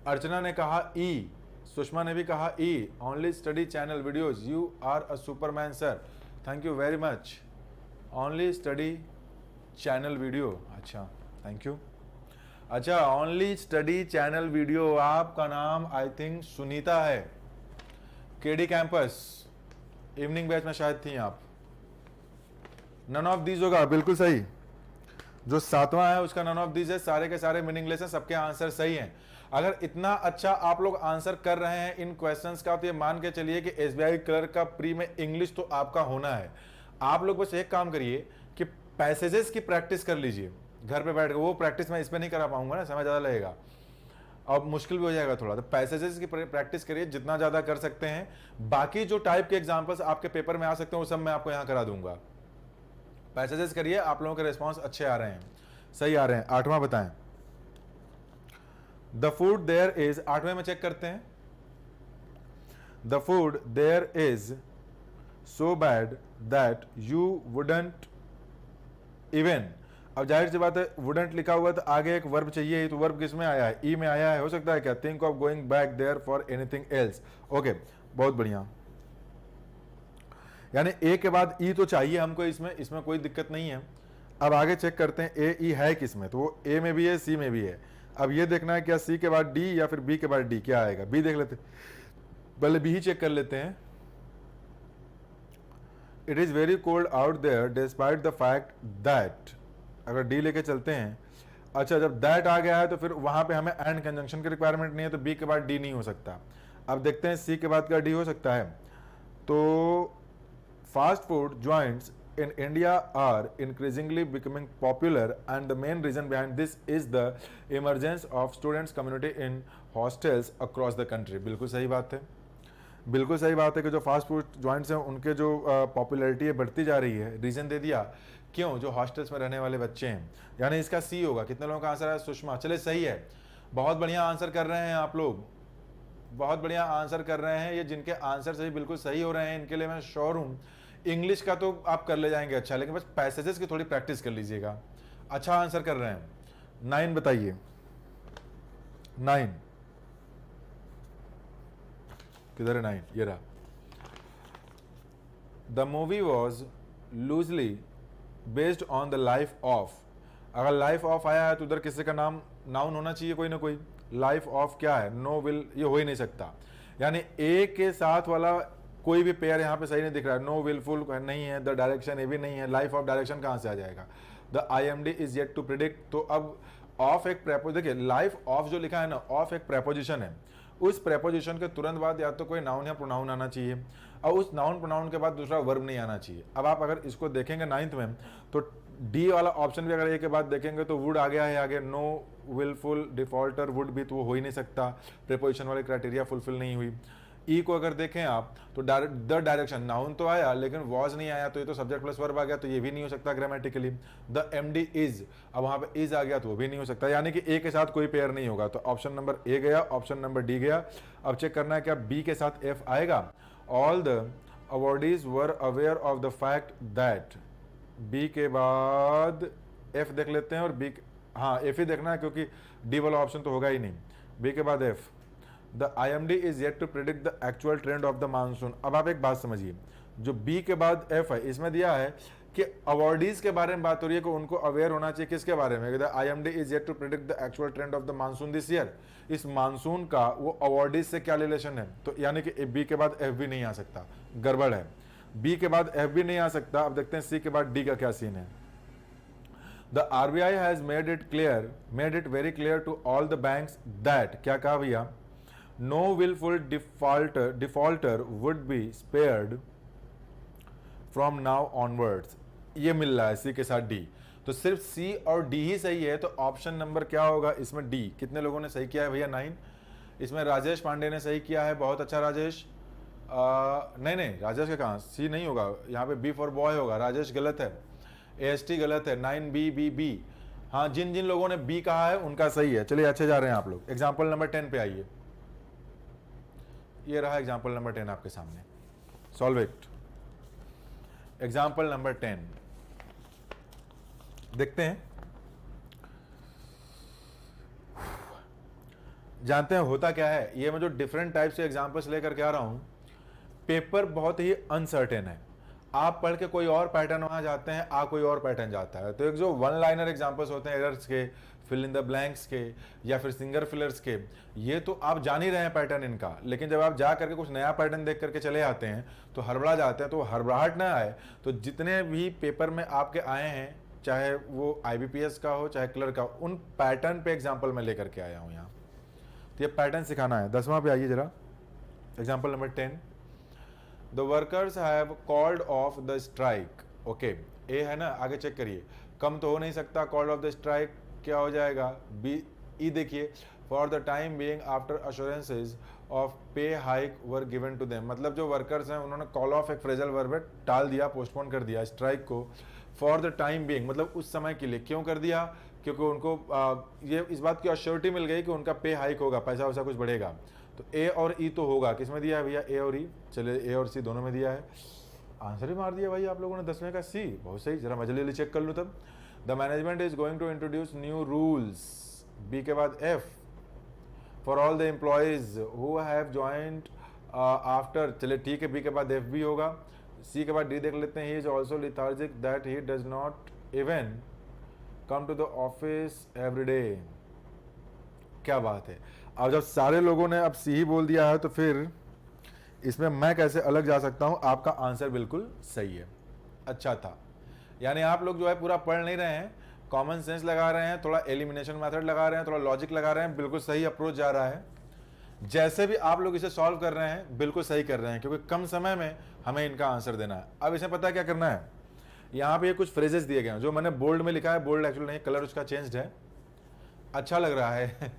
Speaker 1: अर्चना ने कहा ई, सुषमा ने भी कहा E. Only study channel videos, you are a superman sir, thank you very much. Only study channel video, अच्छा थैंक यू। अच्छा, ओनली स्टडी चैनल वीडियो, आपका नाम आई थिंक सुनीता है, केडी कैंपस इवनिंग बैच में शायद थी आप। नन ऑफ दीज होगा, बिल्कुल सही। जो 7वां है उसका नन ऑफ दीज है, सारे के सारे मीनिंगलेस हैं, सबके आंसर सही हैं। अगर इतना अच्छा आप लोग आंसर कर रहे हैं इन क्वेश्चंस का, तो ये मान के चलिए कि एसबीआई क्लर्क का प्री में इंग्लिश तो आपका होना है। आप लोग बस एक काम करिए कि पैसेजेस की प्रैक्टिस कर लीजिए घर पे बैठ कर। वो प्रैक्टिस मैं इसमें नहीं करा पाऊंगा ना, समय ज़्यादा लगेगा और मुश्किल भी हो जाएगा थोड़ा, तो पैसेजेस की प्रैक्टिस करिए जितना ज़्यादा कर सकते हैं। बाकी जो टाइप के एग्जाम्पल्स आपके पेपर में आ सकते हैं वो सब मैं आपको यहाँ करा दूंगा। पैसेजेस करिए, आप लोगों के रिस्पॉन्स अच्छे आ रहे हैं, सही आ रहे हैं। 8वां बताएं। द फूड देयर इज, 8वें में चेक करते हैं। The food there is so bad that you wouldn't even. अब जाहिर सी बात है, वुडंट लिखा हुआ तो आगे एक वर्ब चाहिए, तो वर्ब किस में आया है, ई में आया है। हो सकता है क्या, think of going back there for anything else. Okay, बहुत बढ़िया। यानी ए के बाद ई तो चाहिए हमको, इसमें कोई दिक्कत नहीं है। अब आगे चेक करते हैं ए ई है किसमें, तो वो ए में भी है, सी में भी है। अब ये देखना है क्या सी के बाद डी या फिर बी के बाद डी, क्या आएगा। बी देख लेते, पहले बी ही चेक कर लेते हैं। It is very cold out there despite the fact that, अगर डी लेके चलते हैं। अच्छा, जब दैट आ गया है तो फिर वहां पे हमें एंड कंजंक्शन की रिक्वायरमेंट नहीं है, तो बी के बाद डी नहीं हो सकता। अब देखते हैं सी के बाद का डी हो सकता है। तो fast food joints in India are increasingly becoming popular, and the main reason behind this is the emergence of students community in hostels across the country। बिल्कुल सही बात है, बिल्कुल सही बात है कि जो फास्ट फूड जॉइंट्स हैं उनके जो पॉपुलैरिटी है बढ़ती जा रही है। रीज़न दे दिया क्यों, जो हॉस्टल्स में रहने वाले बच्चे हैं, यानी इसका सी होगा। कितने लोगों का आंसर है, सुषमा, चले सही है, बहुत बढ़िया आंसर कर रहे हैं आप लोग, बहुत बढ़िया आंसर कर रहे हैं। ये जिनके आंसर सही बिल्कुल सही हो रहे हैं, इनके लिए मैं श्योर हूँ इंग्लिश का तो आप कर ले जाएंगे अच्छा, लेकिन बस पैसेजेस की थोड़ी प्रैक्टिस कर लीजिएगा। अच्छा आंसर कर रहे हैं। 9 बताइए, 9 किधर है 9, ये रहा। The movie was loosely based on the life of, अगर लाइफ ऑफ आया है तो उधर किसी का नाम नाउन होना चाहिए कोई ना कोई। लाइफ ऑफ क्या है, नो विल, ये हो ही नहीं सकता। यानी ए के साथ वाला कोई भी पेयर यहाँ पे सही नहीं दिख रहा है। नो विलफुल नहीं है, द डायरेक्शन ये भी नहीं है, लाइफ ऑफ डायरेक्शन कहाँ से आ जाएगा। The IMD is yet to predict. तो अब ऑफ एक प्रेपोजिशन, देखिए लाइफ ऑफ जो लिखा है ना, ऑफ एक प्रेपोजिशन है, उस प्रेपोजिशन के तुरंत बाद या तो कोई नाउन या प्रोनाउन आना चाहिए, और उस नाउन प्रोनाउन के बाद दूसरा वर्ब नहीं आना चाहिए। अब आप अगर इसको देखेंगे 9th में, तो डी वाला ऑप्शन भी अगर ए के बाद देखेंगे तो वुड आ गया है आगे, नो विलफुल डिफॉल्टर वुड भी, तो वो हो ही नहीं सकता, प्रेपोजिशन वाली क्राइटेरिया फुलफिल नहीं हुई। ई को अगर देखें आप तो द डायरेक्शन, नाउन तो आया लेकिन वॉज नहीं आया, तो ये तो सब्जेक्ट प्लस वर्ब आ गया, तो ये भी नहीं हो सकता ग्रामेटिकली। द MD इज, अब वहां पे इज आ गया तो वो भी नहीं हो सकता, यानी कि ए के साथ कोई पेयर नहीं होगा। तो ऑप्शन नंबर ए गया, ऑप्शन नंबर डी गया। अब चेक करना है क्या बी के साथ एफ आएगा। All the awardees were aware of the fact that B के बाद एफ देख लेते हैं और बी, हाँ एफ ही देखना है क्योंकि डी वाला ऑप्शन तो होगा ही नहीं। बी के बाद F, the IMD is yet to predict the actual trend of the monsoon. अब आप एक बात समझिए, जो बी के बाद एफ है इसमें दिया है कि अवॉर्डीज के बारे में बात हो रही है कि उनको अवेयर होना चाहिए किसके बारे में, the IMD is yet to predict the actual trend of the monsoon this year. इस मानसून का वो अवॉर्डीज से क्या रिलेशन है, तो यानी कि बी के बाद एफ भी नहीं आ सकता, गड़बड़ है। बी के बाद एफ भी नहीं आ सकता। अब देखते हैं सी के बाद डी का क्या सीन है। The RBI has made it very clear to all the banks that, क्या कहा भैया, no wilful defaulter would be spared from now onwards. ये मिल रहा है सी के साथ डी, तो सिर्फ सी और डी ही सही है, तो ऑप्शन नंबर क्या होगा इसमें, डी। कितने लोगों ने सही किया है भैया, 9। इसमें राजेश पांडे ने सही किया है, बहुत अच्छा राजेश। नहीं राजेश का कहाँ, सी नहीं होगा यहाँ पे, बी फॉर बॉय होगा, राजेश गलत है, AST गलत है, 9B। हाँ, जिन जिन लोगों ने बी कहा है उनका सही है। चलिए अच्छे जा रहे हैं आप लोग। एग्जाम्पल नंबर 10 पे आइए, ये रहा एग्जाम्पल नंबर 10 आपके सामने, सॉल्व इट। एग्जाम्पल नंबर 10 देखते हैं, जानते हैं होता क्या है। ये मैं जो डिफरेंट टाइप से एग्जाम्पल्स लेकर के आ रहा हूं, पेपर बहुत ही अनसर्टेन है। आप पढ़ के कोई और पैटर्न वहां जाते हैं, आ कोई और पैटर्न जाता है। तो एक जो वन लाइनर एग्जाम्पल्स होते हैं एरर्स के, फिल इन द ब्लैंक्स के, या फिर सिंगर फिलर्स के, ये तो आप जान ही रहे हैं पैटर्न इनका, लेकिन जब आप जा करके कुछ नया पैटर्न देख करके चले आते हैं तो हड़बड़ा जाते हैं। तो हड़बड़ाहट ना आए, तो जितने भी पेपर में आपके आए हैं, चाहे वो IBPS का हो चाहे क्लर्क का, उन पैटर्न पे एग्जाम्पल मैं लेकर के आया हूँ यहाँ। तो ये पैटर्न सिखाना है। 10वां पे आइए जरा, example number 10। The workers have called off the strike. Okay, A है ना, आगे चेक करिए, कम तो हो नहीं सकता, कॉल्ड ऑफ द स्ट्राइक क्या हो जाएगा, बी। ई देखिए, for the time being after assurances of pay hike were given to them. मतलब जो वर्कर्स हैं उन्होंने कॉल ऑफ एक फ्रेजल वर्ब है, टाल दिया, पोस्टपोन कर दिया स्ट्राइक को। फॉर द टाइम बीइंग मतलब उस समय के लिए, क्यों कर दिया, क्योंकि उनको ये इस बात की अश्योरिटी मिल गई कि उनका पे हाइक होगा, पैसा वैसा कुछ बढ़ेगा। तो ए और ई तो होगा, किस में दिया है भैया, ए और ई। चलिए ए और सी दोनों में दिया है, आंसर ही मार दिया भाई आप लोगों ने 10वें का सी, बहुत सही। जरा मैं जल्दी चेक कर लूँ तब। The management is going to introduce new rules, B के बाद F, for all the employees who have joint after. चलिए ठीक है, बी के बाद एफ भी होगा। सी के बाद डी देख लेते हैं, he is also lethargic that he does not even come to the office every day. क्या बात है। अब जब सारे लोगों ने अब सी ही बोल दिया है, तो फिर इसमें मैं कैसे अलग जा सकता हूं। आपका आंसर बिल्कुल सही है, अच्छा था। यानी आप लोग जो है पूरा पढ़ नहीं रहे हैं, कॉमन सेंस लगा रहे हैं, थोड़ा एलिमिनेशन मेथड लगा रहे हैं, थोड़ा लॉजिक लगा रहे हैं, बिल्कुल सही अप्रोच जा रहा है। जैसे भी आप लोग इसे सॉल्व कर रहे हैं बिल्कुल सही कर रहे हैं, क्योंकि कम समय में हमें इनका आंसर देना है। अब इसे पता है क्या करना है, यहाँ पे कुछ फ्रेजेस दिए गए हैं, जो मैंने बोल्ड में लिखा है, बोल्ड एक्चुअली नहीं, कलर उसका चेंज्ड है, अच्छा लग रहा है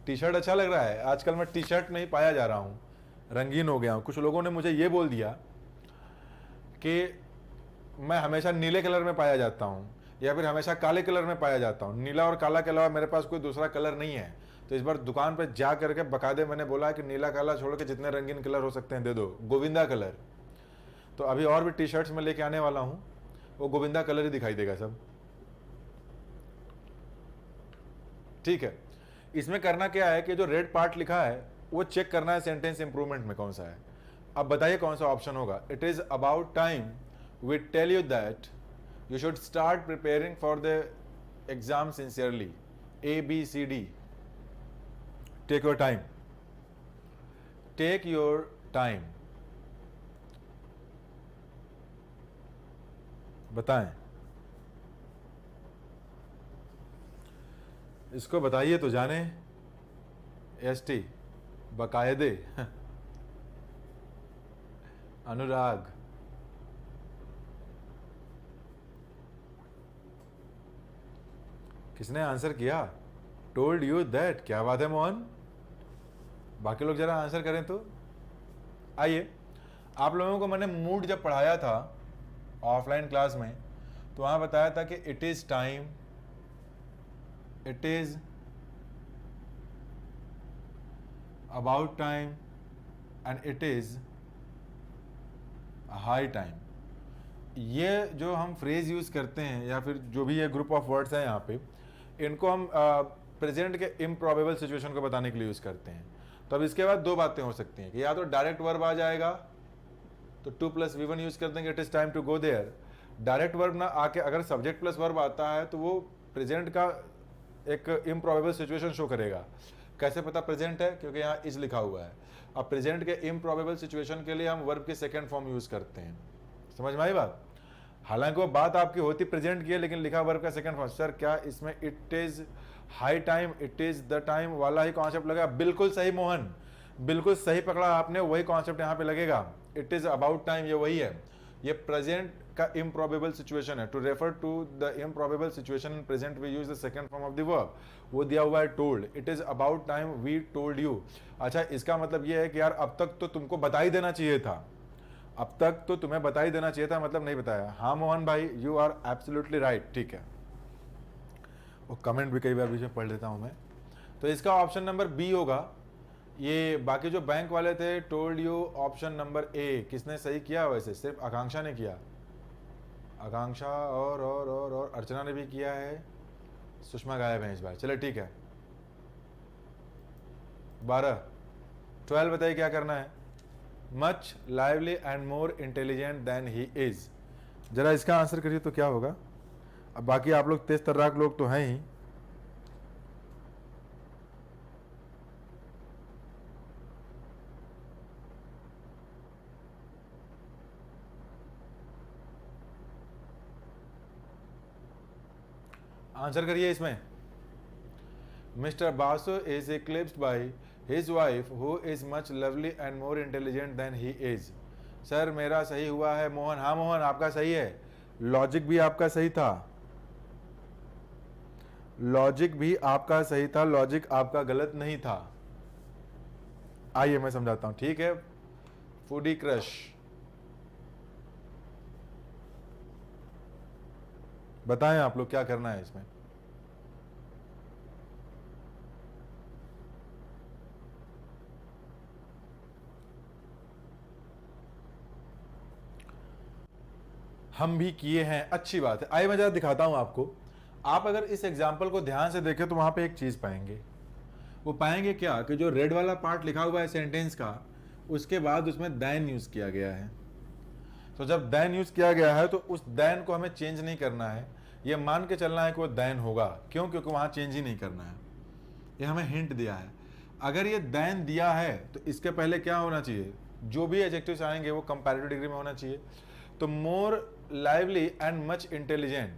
Speaker 1: टी शर्ट अच्छा लग रहा है। आजकल मैं टी शर्ट में ही पाया जा रहा हूँ, रंगीन हो गया हूँ। कुछ लोगों ने मुझे ये बोल दिया कि मैं हमेशा नीले कलर में पाया जाता हूँ, या फिर हमेशा काले कलर में पाया जाता हूँ। नीला और काला के अलावा मेरे पास कोई दूसरा कलर नहीं है। तो इस बार दुकान पर जा करके बकायदे मैंने बोला कि नीला काला छोड़ के जितने रंगीन कलर हो सकते हैं दे दो, गोविंदा कलर। तो अभी और भी टी शर्ट्स में लेके आने वाला हूँ, वो गोविंदा कलर ही दिखाई देगा सब, ठीक है। इसमें करना क्या है कि जो रेड पार्ट लिखा है वो चेक करना है सेंटेंस इंप्रूवमेंट में कौन सा है। अब बताइए कौन सा ऑप्शन होगा। It is about time we tell you that you should start preparing for the exam sincerely, ABCD। Take your time, take your time, बताएं, इसको बताइए तो जाने। ST बकायदे अनुराग, किसने आंसर किया, टोल्ड यू दैट। क्या बात है मोहन, बाकी लोग जरा आंसर करें तो। आइए, आप लोगों को मैंने मूड जब पढ़ाया था ऑफलाइन क्लास में, तो वहां बताया था कि it is time, it is about time and it is high time. ये जो हम फ्रेज यूज़ करते हैं या फिर जो भी ये ग्रुप ऑफ वर्ड्स हैं यहाँ पे, इनको हम प्रेजेंट के इम्प्रॉबेबल सिचुएशन को बताने के लिए यूज़ करते हैं। तो अब इसके बाद दो बातें हो सकती हैं कि या तो डायरेक्ट वर्ब आ जाएगा, तो 2 + V1 यूज़ कर देंगे, it is time to go there. Direct verb ना आके अगर सब्जेक्ट प्लस वर्ब आता है तो वो प्रेजेंट का एक इम्प्रॉबेबल सिचुएशन शो करेगा। कैसे पता प्रेजेंट है? क्योंकि यहाँ इज लिखा हुआ है। अब प्रेजेंट के इम्प्रॉबेबल सिचुएशन के लिए हम वर्ब के सेकेंड फॉर्म यूज़ करते हैं। समझ में आई बात? हालांकि वो बात आपकी होती प्रेजेंट की है, लेकिन लिखा वर्ब का सेकंड फॉर्म। सर क्या इसमें it is high time, it is the time वाला ही कॉन्सेप्ट लगेगा? बिल्कुल सही मोहन, बिल्कुल सही पकड़ा आपने, वही कॉन्सेप्ट यहाँ पे लगेगा। इट इज अबाउट टाइम, ये वही है। ये प्रेजेंट का इम्प्रॉबेबल सिचुएशन है। To refer to the improbable situation in present we use the second form of the verb. वो दिया हुआ है told. It is about time we told you. अच्छा, इसका मतलब ये है कि यार अब तक तो तुमको बता ही देना चाहिए था, अब तक तो तुम्हें बता ही देना चाहिए था, मतलब नहीं बताया। हाँ मोहन भाई, यू आर एब्सोल्युटली राइट। ठीक है, वो कमेंट भी कई बार बीच में पढ़ लेता हूँ मैं। तो इसका ऑप्शन नंबर बी होगा। ये बाकी जो बैंक वाले थे, told you, option number A. किसने सही किया? वैसे सिर्फ आकांक्षा ने किया। आकांक्षा और अर्चना ने भी किया है। सुषमा गायब है इस बार। चले ठीक है। 12 बताइए क्या करना है। Much lively and more intelligent than he is. जरा इसका आंसर करिए तो क्या होगा। अब बाकी आप लोग तेज तर्राक लोग तो हैं ही। आंसर करिए इसमें। Mister Basu is eclipsed by his wife who is much lovely and more intelligent than he is. Sir मेरा सही हुआ है मोहन। हाँ मोहन, आपका सही है। लॉजिक भी आपका सही था, लॉजिक भी आपका सही था, लॉजिक आपका गलत नहीं था। आइए मैं समझाता हूं, ठीक है। फूडी क्रश, बताएं आप लोग क्या करना है इसमें। हम भी किए हैं, अच्छी बात है। आइए मैं जरा दिखाता हूं आपको। आप अगर इस एग्जाम्पल को ध्यान से देखें तो वहां पे एक चीज पाएंगे। वो पाएंगे क्या कि जो रेड वाला पार्ट लिखा हुआ है सेंटेंस का, उसके बाद उसमें दैन यूज किया गया है। तो जब दैन यूज किया गया है तो उस दैन को हमें चेंज नहीं करना है। ये मान के चलना है कि वो दैन होगा। क्यों? क्योंकि वहां चेंज ही नहीं करना है। ये हमें हिंट दिया है। अगर ये दैन दिया है तो इसके पहले क्या होना चाहिए? जो भी एडजेक्टिव्स आएंगे वो कंपैरेटिव डिग्री में होना चाहिए। तो मोर लाइवली एंड मच इंटेलिजेंट,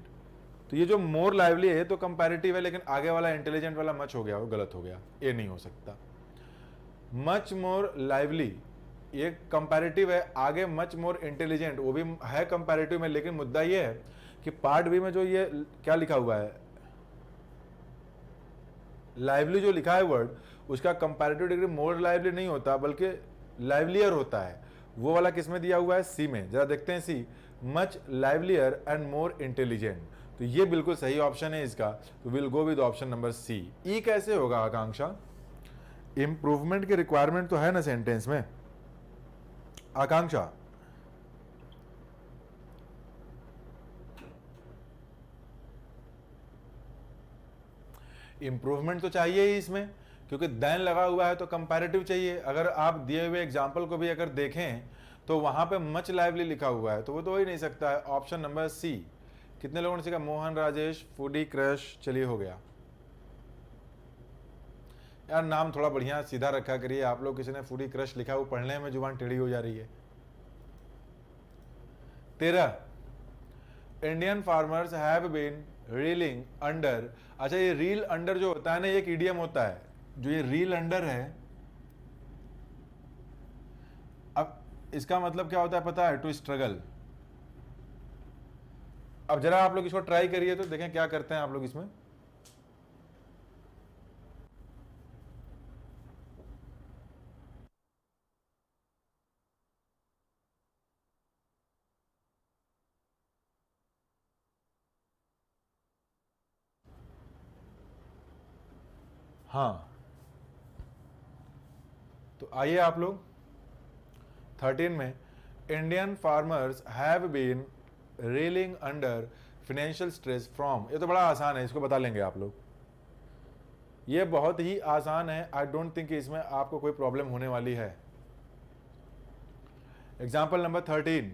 Speaker 1: तो ये जो मोर लाइवली है तो कंपैरेटिव है, लेकिन आगे वाला इंटेलिजेंट वाला मच हो गया, वो गलत हो गया, ये नहीं हो सकता। मच मोर लाइवली ये कंपैरेटिव है, आगे मच मोर इंटेलिजेंट वो भी है कंपैरेटिव में, लेकिन मुद्दा ये है कि पार्ट बी में जो ये क्या लिखा हुआ है, लाइवली जो लिखा है वर्ड, उसका कंपैरेटिव डिग्री मोर लाइवली नहीं होता बल्कि लाइवलियर होता है। वो वाला किसमें दिया हुआ है? सी में। जरा देखते हैं C, much livelier and more intelligent. तो ये बिल्कुल सही ऑप्शन है इसका। तो will go with option number C. E कैसे होगा आकांक्षा? इंप्रूवमेंट की रिक्वायरमेंट तो है ना सेंटेंस में आकांक्षा। इंप्रूवमेंट तो चाहिए ही इसमें, क्योंकि देन लगा हुआ है तो कंपैरेटिव चाहिए। अगर आप दिए हुए एग्जांपल को भी अगर देखें तो वहां पे मच लाइवली लिखा हुआ है, तो वो तो हो ही नहीं सकता है। Option number C. कितने लोगों ने सीखा? मोहन, राजेश, फूडी क्रश। चलिए हो गया। यार नाम थोड़ा बढ़िया सीधा रखा करिए आप लोग। किसी ने फूडी क्रश लिखा, वो पढ़ने में जुबान टेढ़ी हो जा रही है। 13, Indian farmers have been reeling under. अच्छा, ये रील अंडर जो होता है ना, ये एक इडियम होता है। जो ये रील अंडर है, अब इसका मतलब क्या होता है पता है? To struggle. अब जरा आप लोग इसको ट्राई करिए तो देखें क्या करते हैं आप लोग इसमें। हाँ, तो आइए आप लोग 13 में, Indian farmers have been reeling under financial stress from, ये तो बड़ा आसान है, इसको बता लेंगे आप लोग, ये बहुत ही आसान है। आई डोंट थिंक इसमें आपको कोई प्रॉब्लम होने वाली है। एग्जाम्पल नंबर 13,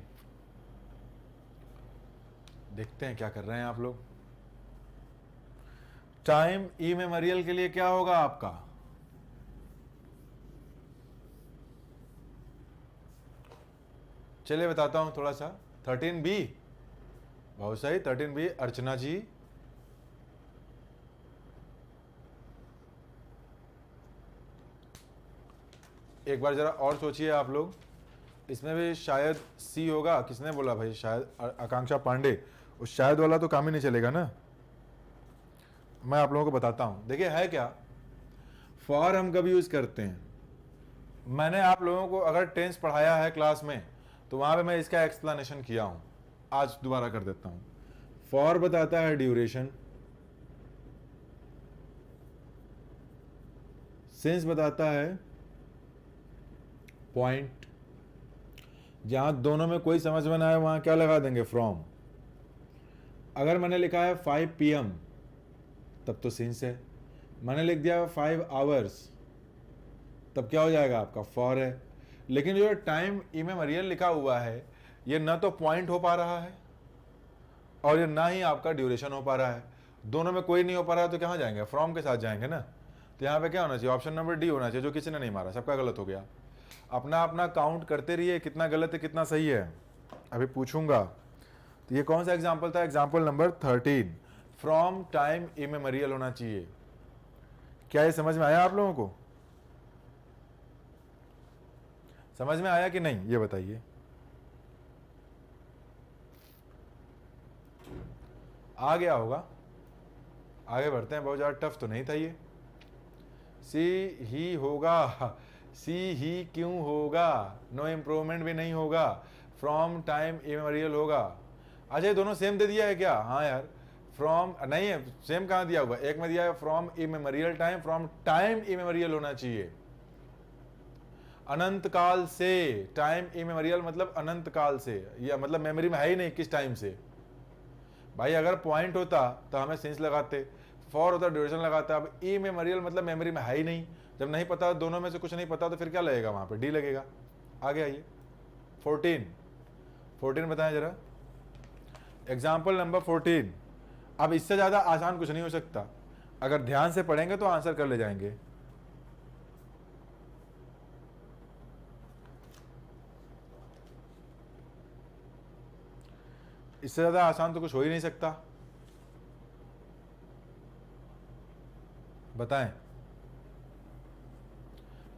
Speaker 1: देखते हैं क्या कर रहे हैं आप लोग। टाइम इमेमोरियल के लिए क्या होगा आपका, चलिए बताता हूं थोड़ा सा। 13B, बहुत सही, 13B अर्चना जी। एक बार जरा और सोचिए आप लोग, इसमें भी शायद सी होगा। किसने बोला भाई, शायद आकांक्षा पांडे। उस शायद वाला तो काम ही नहीं चलेगा ना। मैं आप लोगों को बताता हूं, देखिए है क्या, फॉर हम कब यूज करते हैं। मैंने आप लोगों को अगर टेंस पढ़ाया है क्लास में तो वहां पे मैं इसका एक्सप्लेनेशन किया हूं, आज दोबारा कर देता हूं। फॉर बताता है ड्यूरेशन, सिंस बताता है पॉइंट, जहां दोनों में कोई समझ में ना आए वहां क्या लगा देंगे, फ्रॉम। अगर मैंने लिखा है 5 PM तब तो सिंस है। मैंने लिख दिया 5 आवर्स तब क्या हो जाएगा आपका, फॉर है। लेकिन जो टाइम इमेमोरियल लिखा हुआ है ये ना तो पॉइंट हो पा रहा है और ये ना ही आपका ड्यूरेशन हो पा रहा है। दोनों में कोई नहीं हो पा रहा है तो कहाँ जाएंगे, फ्रॉम के साथ जाएंगे ना। तो यहाँ पे क्या होना चाहिए, ऑप्शन नंबर डी होना चाहिए, जो किसी ने नहीं मारा, सबका गलत हो गया। अपना अपना काउंट करते रहिए, कितना गलत है कितना सही है, अभी पूछूंगा। तो ये कौन सा एग्जाम्पल था, example number 13, from time immemorial होना चाहिए। क्या ये समझ में आया आप लोगों को, समझ में आया कि नहीं, ये बताइए। आ गया होगा, आगे बढ़ते हैं। बहुत ज़्यादा टफ तो नहीं था ये। सी ही होगा, सी ही क्यों होगा, नो इम्प्रूवमेंट भी नहीं होगा, फ्रॉम टाइम इमेमोरियल होगा। अच्छा ये दोनों सेम दे दिया है क्या, हाँ यार, फ्रॉम नहीं है, सेम कहाँ दिया हुआ, एक में दिया है from immemorial time, from time immemorial होना चाहिए। अनंत काल से, टाइम इमेमोरियल मतलब अनंत काल से, या मतलब मेमोरी में है ही नहीं किस टाइम से। भाई अगर पॉइंट होता तो हमें सिंस लगाते, फॉर होता ड्यूरेशन लगाता। अब इमेमोरियल मतलब मेमोरी में है ही नहीं, जब नहीं पता, दोनों में से कुछ नहीं पता तो फिर क्या लगेगा वहां पे, डी लगेगा। आगे आइए 14 बताएं जरा, एग्जाम्पल नंबर 14। अब इससे ज्यादा आसान कुछ नहीं हो सकता, अगर ध्यान से पढ़ेंगे तो आंसर कर ले जाएंगे। इससे ज्यादा आसान तो कुछ हो ही नहीं सकता, बताएं।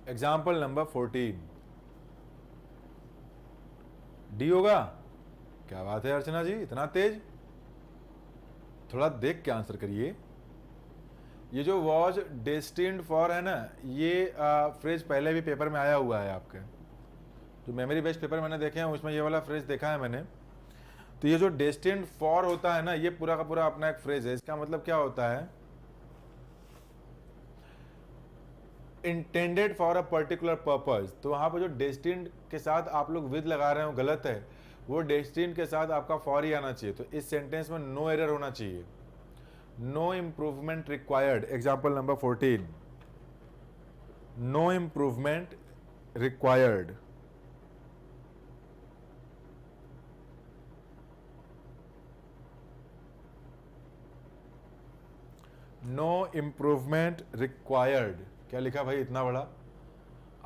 Speaker 1: एग्जाम्पल नंबर 14 डी होगा। क्या बात है अर्चना जी, इतना तेज, थोड़ा देख के आंसर करिए। ये जो वॉज डेस्टिन्ड फॉर है ना, ये फ्रेज पहले भी पेपर में आया हुआ है आपके, जो मेमोरी बेस्ड पेपर मैंने देखे हैं उसमें ये वाला फ्रेज देखा है मैंने। तो ये जो डेस्टिन्ड फॉर होता है ना, ये पूरा का पूरा अपना एक फ्रेज है। इसका मतलब क्या होता है, intended for a particular purpose. तो वहां पर जो डेस्टिन्ड के साथ आप लोग विद लगा रहे हो गलत है, वो डेस्टिन्ड के साथ आपका फॉर ही आना चाहिए। तो इस सेंटेंस में नो एरर होना चाहिए, no improvement required. Example number 14, no improvement required. No improvement required, क्या लिखा भाई इतना बड़ा।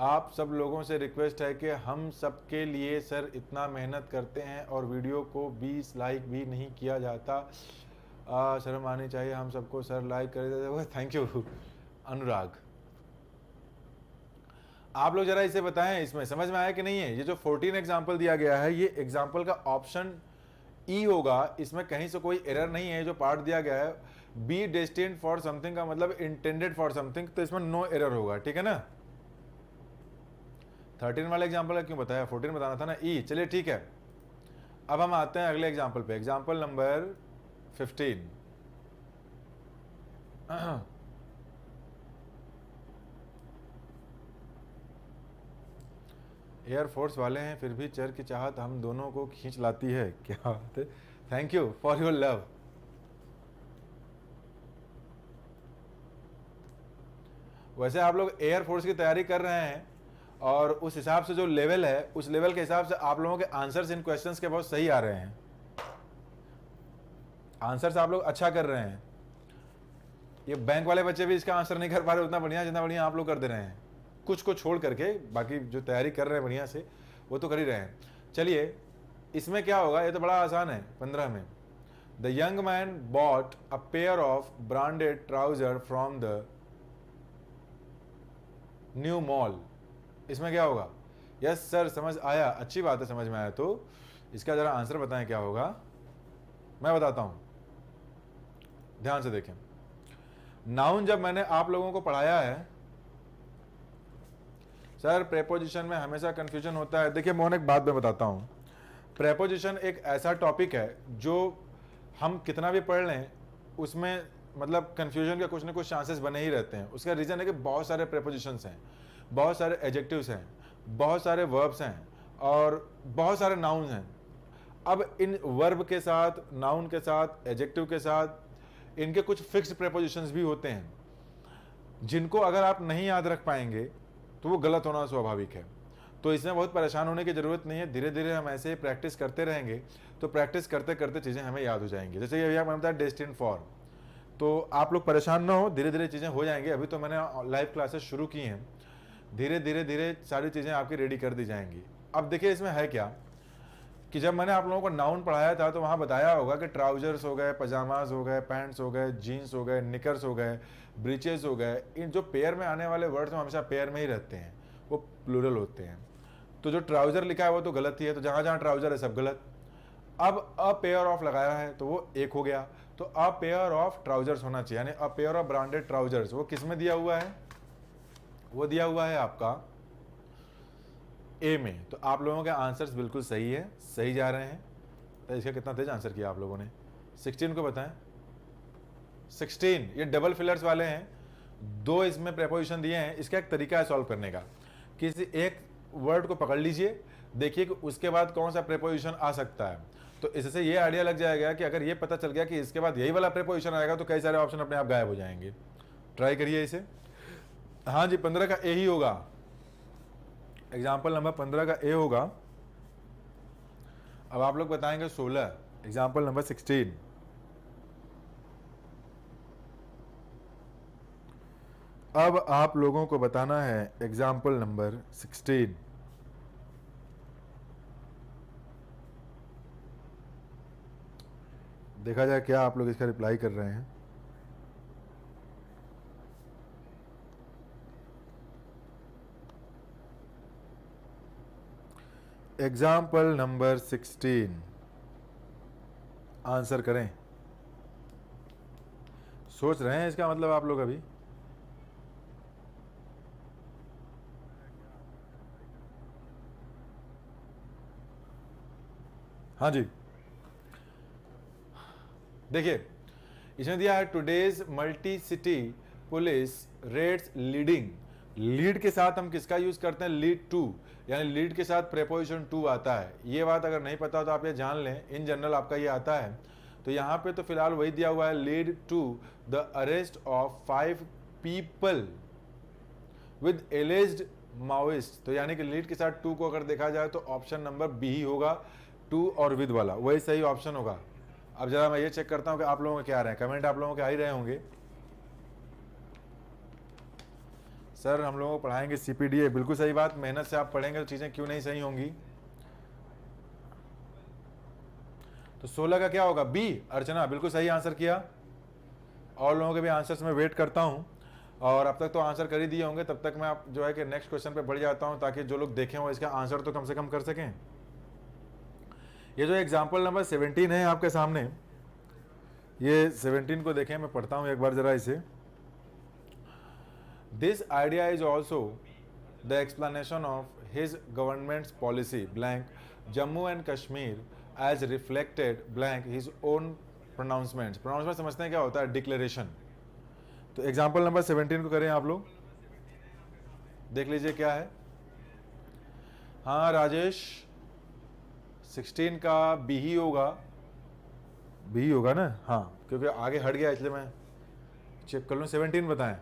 Speaker 1: आप सब लोगों से रिक्वेस्ट है कि हम सबके लिए सर इतना मेहनत करते हैं और वीडियो को 20 लाइक भी नहीं किया जाता, शर्म आनी चाहिए हम सबको सर, लाइक कर देते। थैंक यू अनुराग। आप लोग जरा इसे बताएं, इसमें समझ में आया कि नहीं है। ये जो 14 एग्जाम्पल दिया गया है, ये एग्जाम्पल का ऑप्शन ई होगा, इसमें कहीं से कोई एरर नहीं है। जो पार्ट दिया गया है बी डेस्टिन्ड फॉर समथिंग का मतलब इंटेंडेड फॉर समथिंग, तो इसमें नो एरर होगा, ठीक है ना। 13 वाला एग्जाम्पल है, क्यों बताया, 14 बताना था ना, ई। चलिए ठीक है, अब हम आते हैं अगले एग्जाम्पल पे, एग्जाम्पल नंबर 15। एयरफोर्स वाले हैं फिर भी चर की चाहत हम दोनों को खींच लाती है, क्या बात है। Thank you for your love. वैसे आप लोग एयरफोर्स की तैयारी कर रहे हैं और उस हिसाब से जो लेवल है, उस लेवल के हिसाब से आप लोगों के आंसर्स इन क्वेश्चंस के बहुत सही आ रहे हैं। आंसर्स आप लोग अच्छा कर रहे हैं। ये बैंक वाले बच्चे भी इसका आंसर नहीं कर पा रहे उतना बढ़िया जितना बढ़िया आप लोग कर दे रहे हैं। कुछ को छोड़ करके बाकी जो तैयारी कर रहे हैं बढ़िया से वो तो कर ही रहे हैं। चलिए इसमें क्या होगा, ये तो बड़ा आसान है। 15 में the young man bought a pair of branded trouser from the new mall. इसमें क्या होगा? यस सर समझ आया, अच्छी बात है, समझ में आया। तो इसका जरा आंसर बताएं क्या होगा। मैं बताता हूं, ध्यान से देखें। नाउन जब मैंने आप लोगों को पढ़ाया है सर, प्रेपोजिशन में हमेशा कंफ्यूजन होता है। देखिए मोहन एक बात मैं बताता हूं, प्रेपोजिशन एक ऐसा टॉपिक है जो हम कितना भी पढ़ लें उसमें मतलब कंफ्यूजन के कुछ ना कुछ चांसेस बने ही रहते हैं। उसका रीज़न है कि बहुत सारे प्रेपोजिशंस हैं, बहुत सारे एडजेक्टिव्स हैं, बहुत सारे वर्ब्स हैं और बहुत सारे नाउन्स हैं। अब इन वर्ब के साथ, नाउन के साथ, एडजेक्टिव के साथ इनके कुछ फिक्स्ड प्रेपोजिशंस भी होते हैं जिनको अगर आप नहीं याद रख पाएंगे तो वो गलत होना स्वाभाविक है। तो इसमें बहुत परेशान होने की ज़रूरत नहीं है। धीरे धीरे हम ऐसे ही प्रैक्टिस करते रहेंगे तो प्रैक्टिस करते करते चीज़ें हमें याद हो जाएंगी। जैसे ये मैंने बताया डेस्टिन फॉर, तो आप लोग परेशान ना हो, धीरे धीरे चीज़ें हो जाएंगी। अभी तो मैंने लाइव क्लासेस शुरू की हैं, धीरे धीरे धीरे सारी चीज़ें आपकी रेडी कर दी जाएंगी। अब देखिए इसमें है क्या कि जब मैंने आप लोगों को नाउन पढ़ाया था तो वहाँ बताया होगा कि ट्राउजर्स हो गए, पजामाज हो गए, पैंट्स हो गए, जीन्स हो गए, निकर्स हो गए, ब्रीचेस हो गए। इन जो पेयर में आने वाले वर्ड्स में हमेशा पेयर में ही रहते हैं, वो प्लूरल होते हैं। तो जो ट्राउजर लिखा है वो तो गलत ही है, तो जहाँ जहाँ ट्राउजर है सब गलत। अब अ पेयर ऑफ लगाया है तो वो एक हो गया, तो अ पेयर ऑफ ट्राउजर्स होना चाहिए, यानी a pair of branded trousers. वो किस में दिया हुआ है? वो दिया हुआ है आपका ए में। तो आप लोगों के आंसर्स बिल्कुल सही है, सही जा रहे हैं। तो इसका कितना तेज आंसर किया आप लोगों ने? 16 को बताएं। 16 ये डबल फिलर्स वाले हैं, दो इसमें प्रेपोजिशन दिए हैं। इसका एक तरीका है सॉल्व करने का, किसी एक वर्ड को पकड़ लीजिए, देखिए कि उसके बाद कौन सा प्रेपोजिशन आ सकता है। तो इससे ये आइडिया लग जाएगा कि अगर ये पता चल गया कि इसके बाद यही वाला प्रेपोजिशन आएगा तो कई सारे ऑप्शन अपने आप गायब हो जाएंगे। ट्राई करिए इसे। हाँ जी, 15 का ए ही होगा, एग्जाम्पल नंबर 15 का ए होगा। अब आप लोग बताएंगे 16, एग्जाम्पल नंबर 16। अब आप लोगों को बताना है एग्जाम्पल नंबर 16। देखा जाए क्या आप लोग इसका रिप्लाई कर रहे हैं। एग्जाम्पल नंबर 16 आंसर करें। सोच रहे हैं इसका मतलब आप लोग अभी? हाँ जी, देखिए इसमें दिया है today's multi city police raids leading. Lead के साथ हम किसका यूज करते हैं? लीड टू, यानी लीड के साथ प्रेपोजिशन टू आता है। ये बात अगर नहीं पता तो आप ये जान लें, इन जनरल आपका ये आता है। तो यहाँ पे तो फिलहाल वही दिया हुआ है, lead to the arrest of 5 people with alleged Maoist. तो यानी कि लीड के साथ टू को अगर देखा जाए तो ऑप्शन नंबर बी ही होगा, टू और विद वाला वही सही ऑप्शन होगा। अब जरा मैं ये चेक करता हूँ कि आप लोगों के क्या आ रहे हैं। कमेंट आप लोगों के आ ही रहे होंगे। सर हम लोगों को पढ़ाएंगे सीपीडीए, बिल्कुल सही बात। मेहनत से आप पढ़ेंगे तो चीज़ें क्यों नहीं सही होंगी। तो 16 का क्या होगा? बी। अर्चना बिल्कुल सही आंसर किया। और लोगों के भी आंसर्स में वेट करता हूं, और अब तक तो आंसर कर ही दिए होंगे। तब तक मैं आप जो है कि नेक्स्ट क्वेश्चन पे बढ़ जाता हूं ताकि जो लोग देखें वो इसका आंसर तो कम से कम कर सकें। ये जो एग्जाम्पल नंबर 17 है आपके सामने, ये 17 को देखें, मैं पढ़ता हूं एक बार जरा इसे। This idea is also the explanation of his government's policy blank Jammu and Kashmir as reflected blank his own pronouncements. Pronouncement समझते हैं क्या होता है? डिक्लेरेशन। तो एग्जाम्पल नंबर 17 को करें आप लोग, देख लीजिए क्या है। हाँ राजेश, 16 का बी ही होगा। बी होगा ना, हाँ, क्योंकि आगे हट गया इसलिए मैं चेक कर लूँ। 17 बताएं,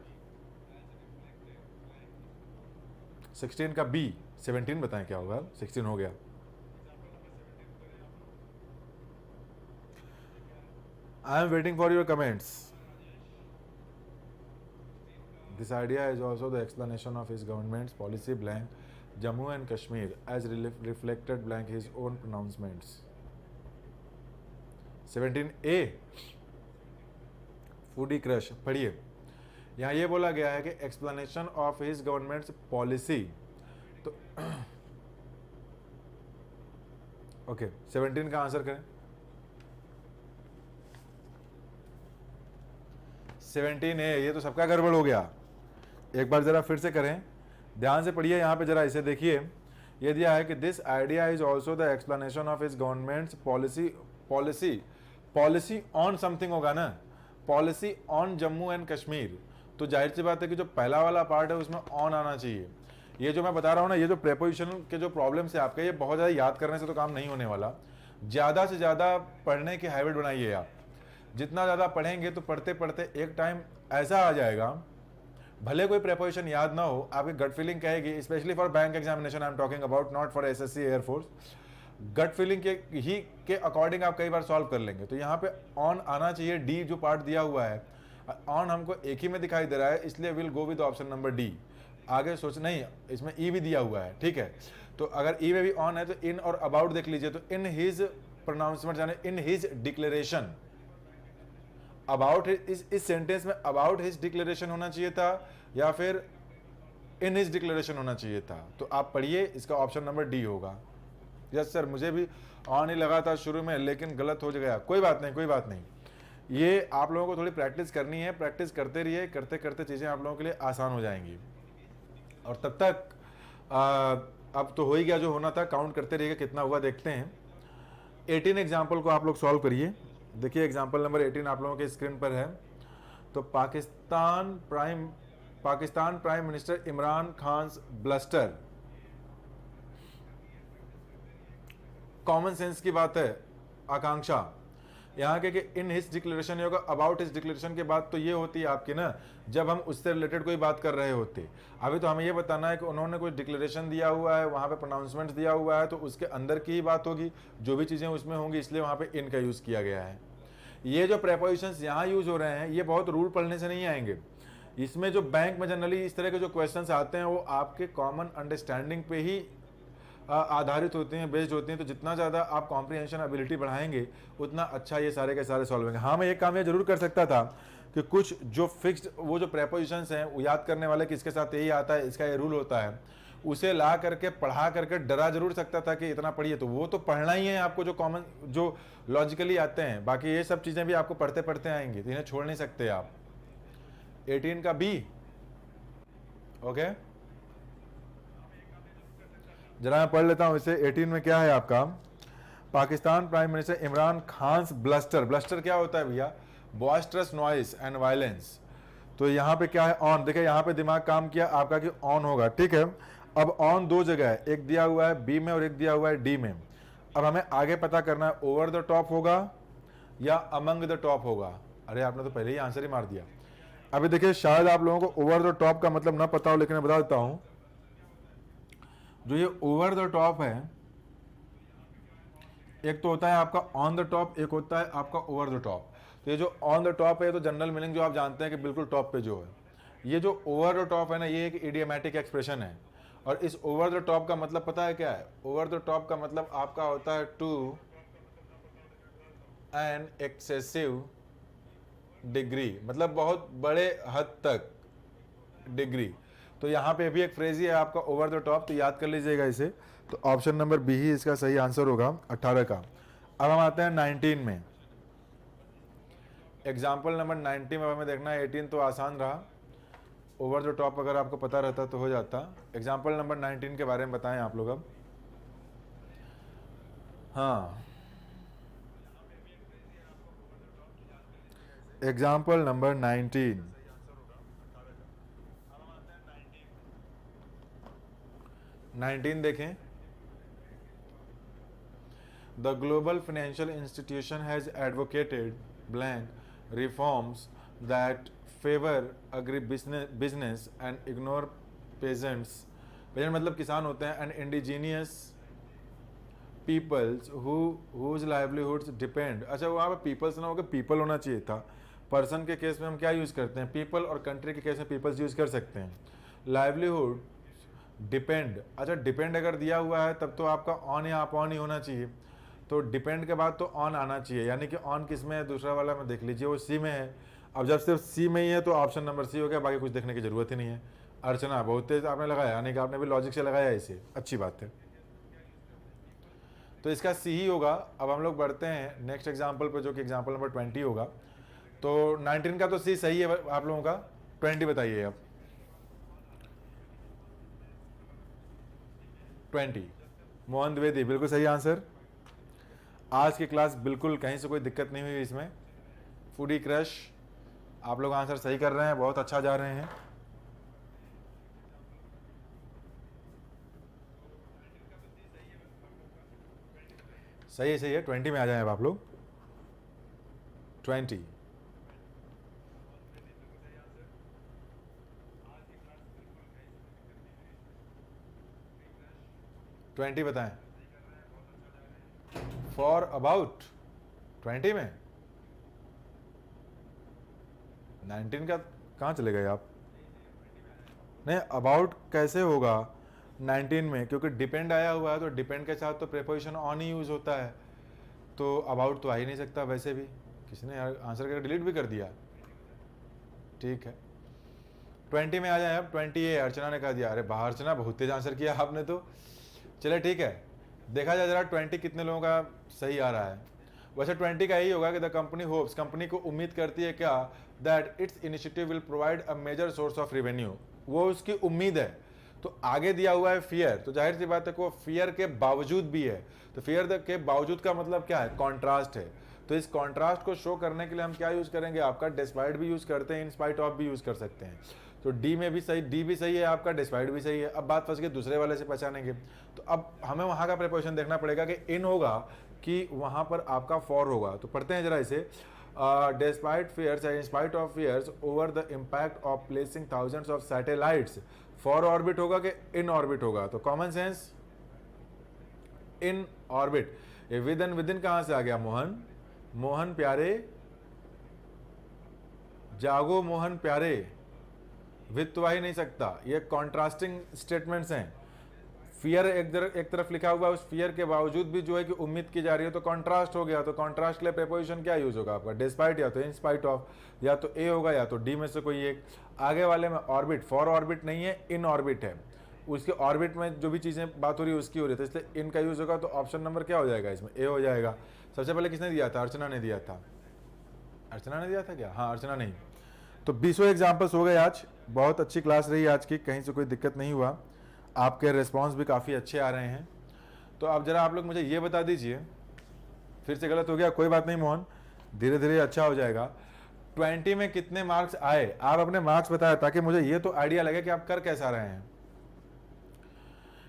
Speaker 1: 16 का बी, 17 बताएं क्या होगा। 16 हो गया। I am waiting for your comments. This idea is also the explanation of his government's policy blank Jammu and Kashmir as reflected blank his own pronouncements. 17A foodie crush पढ़िए। यहाँ ये बोला गया है कि explanation of his government's policy, तो okay 17 का answer करें। 17A, ये तो सबका गड़बड़ हो गया। एक बार जरा फिर से करें, ध्यान से पढ़िए। यहाँ पे जरा इसे देखिए, ये दिया है कि this idea is also the explanation of his government's policy on something होगा ना, policy on Jammu and Kashmir. तो जाहिर सी बात है कि जो पहला वाला पार्ट है उसमें ऑन आना चाहिए। ये जो मैं बता रहा हूँ ना, ये जो प्रेपोजिशन के जो प्रॉब्लम्स है आपके, ये बहुत ज़्यादा याद करने से तो काम नहीं होने वाला। ज़्यादा से ज़्यादा पढ़ने की हैबिट बनाइए आप। जितना ज़्यादा पढ़ेंगे तो पढ़ते पढ़ते एक टाइम ऐसा आ जाएगा, भले कोई प्रेपोजिशन याद ना हो, आपकी गट फीलिंग कहेगी, specially for bank examination I am talking about, not for SSC air force. Gut feeling के अकॉर्डिंग आप कई बार सॉल्व कर लेंगे। तो यहाँ पे ऑन आना चाहिए। डी जो पार्ट दिया हुआ है, ऑन हमको एक ही में दिखाई दे रहा है, इसलिए will go with option number D. आगे सोच नहीं, इसमें ई भी दिया हुआ है, ठीक है। तो अगर ई में भी ऑन है तो इन और अबाउट देख लीजिए। तो इन हिज प्रोनाउंसमेंट यानी इन हिज डिक्लेरेशन, अबाउट इस सेंटेंस में अबाउट हिज डिक्लेरेशन होना चाहिए था या फिर इन हिज डिक्लेरेशन होना चाहिए था। तो आप पढ़िए, इसका ऑप्शन नंबर डी होगा। यस सर, मुझे भी ऑन ही लगा था शुरू में, लेकिन गलत हो गया। कोई बात नहीं, कोई बात नहीं। ये आप लोगों को थोड़ी प्रैक्टिस करनी है, प्रैक्टिस करते रहिए, करते करते चीज़ें आप लोगों के लिए आसान हो जाएंगी। और तब तक अब तो हो ही गया जो होना था, काउंट करते रहिएगा कितना हुआ देखते हैं। 18 एग्जाम्पल को आप लोग सॉल्व करिए। देखिए एग्जाम्पल नंबर 18 आप लोगों के स्क्रीन पर है। तो Pakistan prime minister Imran Khan bluster, common sense की बात है। आकांक्षा यहाँ के कि इन हिज डिक्लेरेशन होगा, अबाउट हिज डिक्लेरेशन के बाद तो ये होती है आपकी ना, जब हम उससे रिलेटेड कोई बात कर रहे होते। अभी तो हमें ये बताना है कि उन्होंने कोई डिक्लेरेशन दिया हुआ है, वहाँ पे प्रोनाउंसमेंट दिया हुआ है, तो उसके अंदर की ही बात होगी, जो भी चीज़ें उसमें होंगी, इसलिए वहाँ पे इन का यूज़ किया गया है। ये जो प्रेपोजिशंस यहाँ यूज हो रहे हैं, ये बहुत रूल पढ़ने से नहीं आएंगे। इसमें जो बैंक में जनरली इस तरह के जो क्वेश्चंस आते हैं, वो आपके कॉमन अंडरस्टैंडिंग पे ही आधारित होते हैं, बेस्ड होते हैं। तो जितना ज़्यादा आप कॉम्प्रिहेंशन एबिलिटी बढ़ाएंगे, उतना अच्छा ये सारे के सारे सॉल्व होंगे। हाँ, मैं एक काम ये जरूर कर सकता था कि कुछ जो फिक्स्ड वो जो प्रेपोजिशंस हैं, वो याद करने वाले किसके साथ यही आता है, इसका ये रूल होता है, उसे ला करके पढ़ा करके डरा जरूर सकता था कि इतना पढ़िए। तो वो तो पढ़ना ही है आपको, जो कॉमन जो लॉजिकली आते हैं। बाकी ये सब चीज़ें भी आपको पढ़ते पढ़ते आएंगी, तो इन्हें छोड़ नहीं सकते आप। 18 का बी, ओके, जरा मैं पढ़ लेता हूं इसे। 18 में क्या है आपका, Pakistan prime minister Imran Khan bluster. Bluster क्या होता है भैया, बॉयस्ट्रस नॉइस एंड वायलेंस। तो यहाँ पे क्या है, ऑन। देखिए यहाँ पे दिमाग काम किया आपका कि ऑन होगा, ठीक है। अब ऑन दो जगह है, एक दिया हुआ है बी में और एक दिया हुआ है डी में। अब हमें आगे पता करना है ओवर द टॉप होगा या अमंग द टॉप होगा। अरे आपने तो पहले ही आंसर ही मार दिया। अभी देखिए, शायद आप लोगों को ओवर द टॉप का मतलब ना पता हो, लेकिन मैं बता देता हूं। जो ये ओवर द टॉप है, एक तो होता है आपका ऑन द टॉप, एक होता है आपका ओवर द टॉप। तो ये जो ऑन द टॉप है, तो जनरल मीनिंग जो आप जानते हैं कि बिल्कुल टॉप पे जो है। ये जो ओवर द टॉप है ना, ये एक इडियोमैटिक एक्सप्रेशन है। और इस ओवर द टॉप का मतलब पता है क्या है? ओवर द टॉप का मतलब आपका होता है टू एन एक्सेसिव डिग्री, मतलब बहुत बड़े हद तक डिग्री। तो यहाँ पे भी एक फ्रेज ही है आपका ओवर द टॉप, तो याद कर लीजिएगा इसे। तो ऑप्शन नंबर बी ही इसका सही आंसर होगा 18 का। अब हम आते हैं 19 में। एग्जाम्पल नंबर 19 में हमें देखना है, 18 तो आसान रहा, ओवर द टॉप अगर आपको पता रहता तो हो जाता। एग्जाम्पल नंबर 19 के बारे में बताएं आप लोग अब। हाँ, एग्जाम्पल नंबर 19 देखें। The global financial institution has advocated blank reforms that favour agri business and ignore peasants. Peasant मतलब किसान होते हैं, and indigenous peoples whose livelihoods depend. अच्छा वहाँ पे पीपल्स ना होकर पीपल होना चाहिए था। पर्सन के केस में हम क्या यूज़ करते हैं, पीपल, और कंट्री के केस में पीपल्स यूज़ कर सकते हैं। लाइवलीहुड डिपेंड, अच्छा डिपेंड अगर दिया हुआ है तब तो आपका ऑन या अपॉन ही होना चाहिए, तो डिपेंड के बाद तो ऑन आना चाहिए, यानी कि ऑन किस में है, दूसरा वाला में देख लीजिए वो सी में है। अब जब सिर्फ सी में ही है तो ऑप्शन नंबर सी हो गया, बाकी कुछ देखने की जरूरत ही नहीं है। अर्चना बहुत तेज आपने लगाया, यानी कि आपने भी लॉजिक से लगाया इसे, अच्छी बात है, तो इसका सी ही होगा। अब हम लोग बढ़ते हैं नेक्स्ट एग्जाम्पल पर, जो कि एग्जाम्पल नंबर 20 होगा। तो 19 का तो सी सही है आप लोगों का, 20 बताइए अब। 20 मोहन द्विवेदी, बिल्कुल सही आंसर। आज की क्लास बिल्कुल कहीं से कोई दिक्कत नहीं हुई इसमें। फूडी क्रश, आप लोग आंसर सही कर रहे हैं, बहुत अच्छा जा रहे हैं। सही है 20 में आ जाए अब आप लोग। 20 20 बताएं। फॉर अबाउट 20 में 19 का कहाँ चले गए आप? नहीं, अबाउट कैसे होगा 19 में, क्योंकि डिपेंड आया हुआ है, तो डिपेंड के साथ तो प्रेपोजिशन ऑन ही यूज़ होता है, तो अबाउट तो आ ही नहीं सकता। वैसे भी किसने आंसर करके डिलीट भी कर दिया, ठीक है। 20 में आ जाए अब। 20 ये अर्चना ने कहा दिया, अरे बाहर अर्चना बहुत तेज आंसर किया आपने तो। चले ठीक है, देखा जाए जरा 20 कितने लोगों का सही आ रहा है। वैसे 20 का यही होगा कि द कंपनी होप्स, कंपनी को उम्मीद करती है क्या, that its initiative will provide a major source of revenue, वो उसकी उम्मीद है। तो आगे दिया हुआ है फियर, तो जाहिर सी बात है को फियर के बावजूद भी है, तो फियर के बावजूद का मतलब क्या है, कॉन्ट्रास्ट है। तो इस कॉन्ट्रास्ट को शो करने के लिए हम क्या यूज करेंगे, आपका डिस्पाइट भी यूज करते हैं, इन स्पाइट ऑफ भी यूज कर सकते हैं। तो डी में भी सही, डी भी सही है आपका, डिस्पाइट भी सही है। अब बात फंस गई दूसरे वाले से पहचानेंगे, तो अब हमें वहां का प्रिपोजिशन देखना पड़ेगा कि इन होगा कि वहां पर आपका फॉर होगा। तो पढ़ते हैं जरा इसे। Despite fears and in spite of fears over the impact of placing thousands of satellites, for orbit होगा कि इन ऑर्बिट होगा, तो कॉमन सेंस इन ऑर्बिट। ये विद एंड विद इन कहां से आ गया, मोहन, मोहन प्यारे जागो, मोहन प्यारे, विद तो आ ही नहीं सकता, ये कॉन्ट्रास्टिंग स्टेटमेंट्स हैं। फियर एक तरफ लिखा हुआ है, उस फियर के बावजूद भी जो है कि उम्मीद की जा रही है, तो कॉन्ट्रास्ट हो गया। तो कॉन्ट्रास्ट के लिए प्रेपोजिशन क्या यूज होगा आपका, डिस्पाइट या तो इन स्पाइट ऑफ, या तो ए होगा या तो डी में से कोई एक। आगे वाले में ऑर्बिट, फॉर ऑर्बिट नहीं है, इन ऑर्बिट है, उसके ऑर्बिट में जो भी चीजें बात हो रही है उसकी हो रही है, तो इसलिए इन का यूज होगा। तो ऑप्शन नंबर क्या हो जाएगा इसमें, ए हो जाएगा। सबसे पहले किसने दिया था, अर्चना ने दिया था। अर्चना ने दिया था क्या, हाँ अर्चना नहीं। तो 20 एग्जाम्पल्स हो गए आज, बहुत अच्छी क्लास रही आज की, कहीं से कोई दिक्कत नहीं हुआ, आपके रिस्पांस भी काफ़ी अच्छे आ रहे हैं। तो अब जरा आप लोग मुझे ये बता दीजिए, फिर से गलत हो गया कोई बात नहीं मोहन, धीरे धीरे अच्छा हो जाएगा। 20 में कितने मार्क्स आए, आप अपने मार्क्स बताएं, ताकि मुझे ये तो आइडिया लगे कि आप कर कैसा रहे हैं।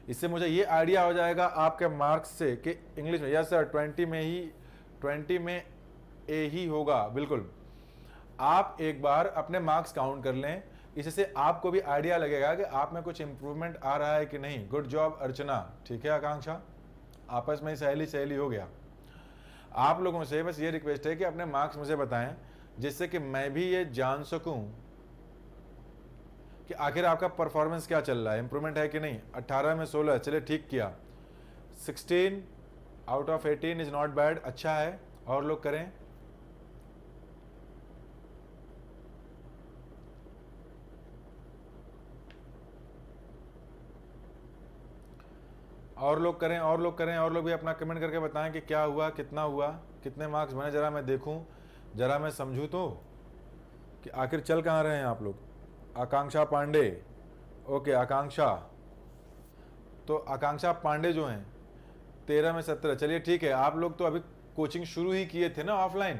Speaker 1: इससे मुझे ये आइडिया हो जाएगा आपके मार्क्स से कि इंग्लिश में, यस सर 20 में ही, 20 में ए ही होगा, बिल्कुल। आप एक बार अपने मार्क्स काउंट कर लें, इससे आपको भी आइडिया लगेगा कि आप में कुछ इंप्रूवमेंट आ रहा है कि नहीं। गुड जॉब अर्चना, ठीक है आकांक्षा, आपस में सहेली सहेली हो गया। आप लोगों से बस ये रिक्वेस्ट है कि अपने मार्क्स मुझे बताएं, जिससे कि मैं भी ये जान सकूं कि आखिर आपका परफॉर्मेंस क्या चल रहा है, इंप्रूवमेंट है कि नहीं। 18 में 16, चले ठीक किया। 16 out of 18 is not bad, अच्छा है। और लोग करें, और लोग करें, और लोग करें, और लोग भी अपना कमेंट करके बताएं कि क्या हुआ, कितना हुआ, कितने मार्क्स बने, जरा मैं देखूं, जरा मैं समझूं तो कि आखिर चल कहाँ रहे हैं आप लोग। आकांक्षा पांडे, ओके आकांक्षा, तो आकांक्षा पांडे जो हैं 13 में 17, चलिए ठीक है। आप लोग तो अभी कोचिंग शुरू ही किए थे ना ऑफलाइन,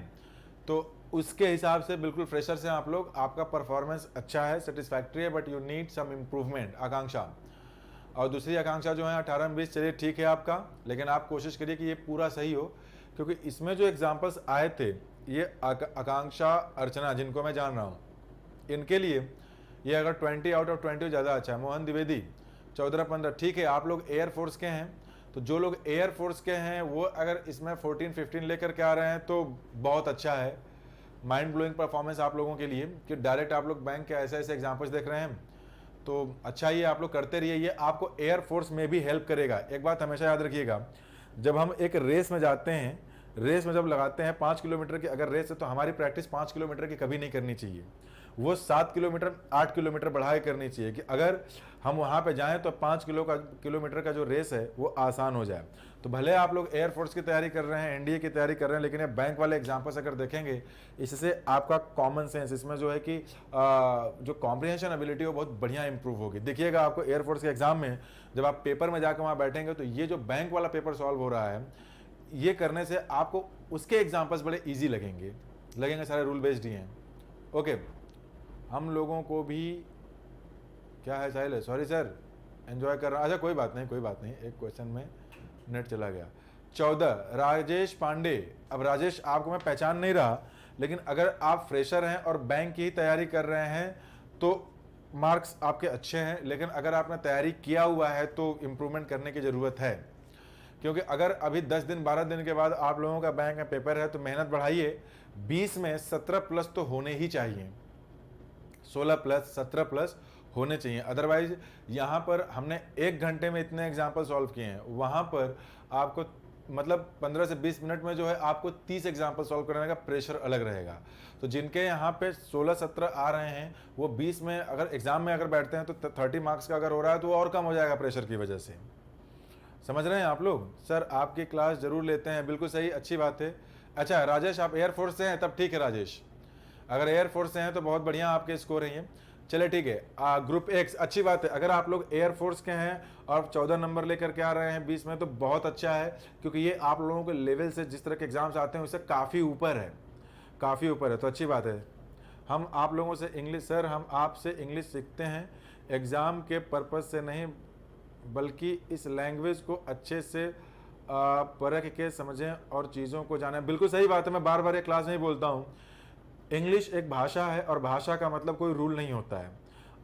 Speaker 1: तो उसके हिसाब से बिल्कुल फ्रेशर से आप लोग, आपका परफॉर्मेंस अच्छा है, सेटिस्फैक्ट्री है, but you need some improvement. Akanksha और दूसरी आकांक्षा जो है 18 में 20, चलिए ठीक है आपका, लेकिन आप कोशिश करिए कि ये पूरा सही हो, क्योंकि इसमें जो एग्जाम्पल्स आए थे ये आकांक्षा अर्चना जिनको मैं जान रहा हूँ, इनके लिए ये अगर 20 आउट ऑफ 20 ज़्यादा अच्छा है। मोहन द्विवेदी 14-15, ठीक है आप लोग एयरफोर्स के हैं, तो जो लोग एयरफोर्स के हैं वो अगर इसमें 14-15 लेकर के आ रहे हैं तो बहुत अच्छा है। माइंड ब्लोइंग परफॉर्मेंस आप लोगों के लिए कि डायरेक्ट आप लोग बैंक के ऐसे ऐसे एग्जाम्पल्स देख रहे हैं, तो अच्छा ही आप लोग करते रहिए, ये आपको एयरफोर्स में भी हेल्प करेगा। एक बात हमेशा याद रखिएगा, जब हम एक रेस में जाते हैं, रेस में जब लगाते हैं 5 किलोमीटर की अगर रेस है, तो हमारी प्रैक्टिस 5 किलोमीटर की कभी नहीं करनी चाहिए, वो 7 किलोमीटर 8 किलोमीटर बढ़ाए करनी चाहिए, कि अगर हम वहाँ पे जाएं तो 5 किलोमीटर का जो रेस है वो आसान हो जाए। तो भले आप लोग एयरफोर्स की तैयारी कर रहे हैं, एनडीए की तैयारी कर रहे हैं, लेकिन ये बैंक वाले एग्जाम्पल्स अगर देखेंगे, इससे आपका कॉमन सेंस, इसमें जो है कि जो कॉम्प्रिहेंशन एबिलिटी वो बहुत बढ़िया इंप्रूव होगी। देखिएगा आपको एयरफोर्स के एग्जाम में जब आप पेपर में जाकर वहाँ बैठेंगे, तो ये जो बैंक वाला पेपर सॉल्व हो रहा है, ये करने से आपको उसके एग्जाम्पल्स बड़े ईजी लगेंगे, सारे रूल बेस्ड ही हैं। ओके, हम लोगों को भी क्या है साहिल, सॉरी सर, एंजॉय कर रहा, अच्छा कोई बात नहीं, एक क्वेश्चन में नेट चला गया। 14 राजेश पांडे, अब राजेश आपको मैं पहचान नहीं रहा, लेकिन अगर आप फ्रेशर हैं और बैंक की ही तैयारी कर रहे हैं तो मार्क्स आपके अच्छे हैं, लेकिन अगर आपने तैयारी किया हुआ है तो इम्प्रूवमेंट करने की ज़रूरत है, क्योंकि अगर अभी 10 दिन 12 दिन के बाद आप लोगों का बैंक में पेपर है तो मेहनत बढ़ाइए। 20 में 17 प्लस तो होने ही चाहिए, 16 प्लस 17 प्लस होने चाहिए, अदरवाइज यहाँ पर हमने 1 घंटे में इतने एग्जाम्पल सॉल्व किए हैं, वहाँ पर आपको मतलब 15 से 20 मिनट में जो है आपको 30 एग्जाम्पल सॉल्व करने का प्रेशर अलग रहेगा। तो जिनके यहाँ पे 16-17 आ रहे हैं, वो 20 में अगर एग्जाम में अगर बैठते हैं तो 30 मार्क्स का अगर हो रहा है तो वो और कम हो जाएगा प्रेशर की वजह से। समझ रहे हैं आप लोग? सर आपकी क्लास जरूर लेते हैं, बिल्कुल सही, अच्छी बात है। अच्छा राजेश, आप एयरफोर्स से हैं, तब ठीक है राजेश, अगर एयरफोर्स से हैं तो बहुत बढ़िया आपके स्कोर हैं। चले ठीक है, ग्रुप एक्स, अच्छी बात है, अगर आप लोग एयरफोर्स के हैं और 14 नंबर लेकर के आ रहे हैं 20 में तो बहुत अच्छा है, क्योंकि ये आप लोगों के लेवल से जिस तरह के एग्जाम्स आते हैं उससे काफ़ी ऊपर है, तो अच्छी बात है। हम आप लोगों से इंग्लिश, सर हम आपसे इंग्लिश सीखते हैं, एग्ज़ाम के पर्पज़ से नहीं, बल्कि इस लैंग्वेज को अच्छे से परख के समझें और चीज़ों को जानें। बिल्कुल सही बात है, मैं बार बार ये क्लास में ही बोलता हूँ, इंग्लिश एक भाषा है और भाषा का मतलब कोई रूल नहीं होता है,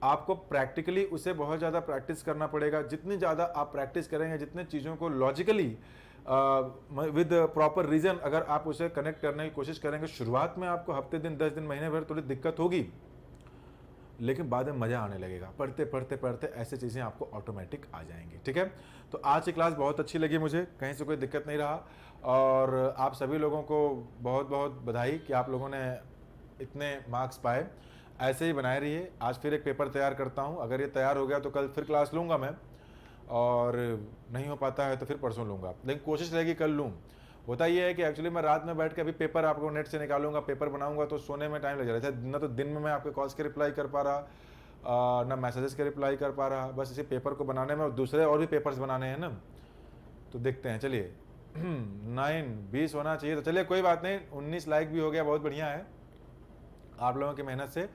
Speaker 1: आपको प्रैक्टिकली उसे बहुत ज़्यादा प्रैक्टिस करना पड़ेगा। जितनी ज़्यादा आप प्रैक्टिस करेंगे, जितने चीज़ों को लॉजिकली विद प्रॉपर रीज़न अगर आप उसे कनेक्ट करने की कोशिश करेंगे, शुरुआत में आपको हफ्ते दिन 10 दिन महीने भर थोड़ी दिक्कत होगी, लेकिन बाद में मज़ा आने लगेगा, पढ़ते पढ़ते पढ़ते ऐसे चीज़ें आपको ऑटोमेटिक आ जाएंगी। ठीक है, तो आज की क्लास बहुत अच्छी लगी मुझे, कहीं से कोई दिक्कत नहीं रहा, और आप सभी लोगों को बहुत बहुत बधाई कि आप लोगों ने इतने मार्क्स पाए, ऐसे ही बनाए रहिए। आज फिर एक पेपर तैयार करता हूँ, अगर ये तैयार हो गया तो कल फिर क्लास लूँगा मैं, और नहीं हो पाता है तो फिर परसों लूँगा, लेकिन कोशिश रहेगी कल लूँ। होता ये है कि एक्चुअली मैं रात में बैठ के अभी पेपर आपको नेट से निकालूंगा, पेपर बनाऊंगा, तो सोने में टाइम लग रहा था, ना तो दिन में मैं आपके कॉल्स के रिप्लाई कर पा रहा, ना मैसेजेस के रिप्लाई कर पा रहा, बस इसी पेपर को बनाने में, और दूसरे और भी पेपर्स बनाने हैं ना, तो देखते हैं। चलिए 9-20 होना चाहिए, तो चलिए कोई बात नहीं, 19 लाइक भी हो गया, बहुत बढ़िया है, आप लोगों की मेहनत से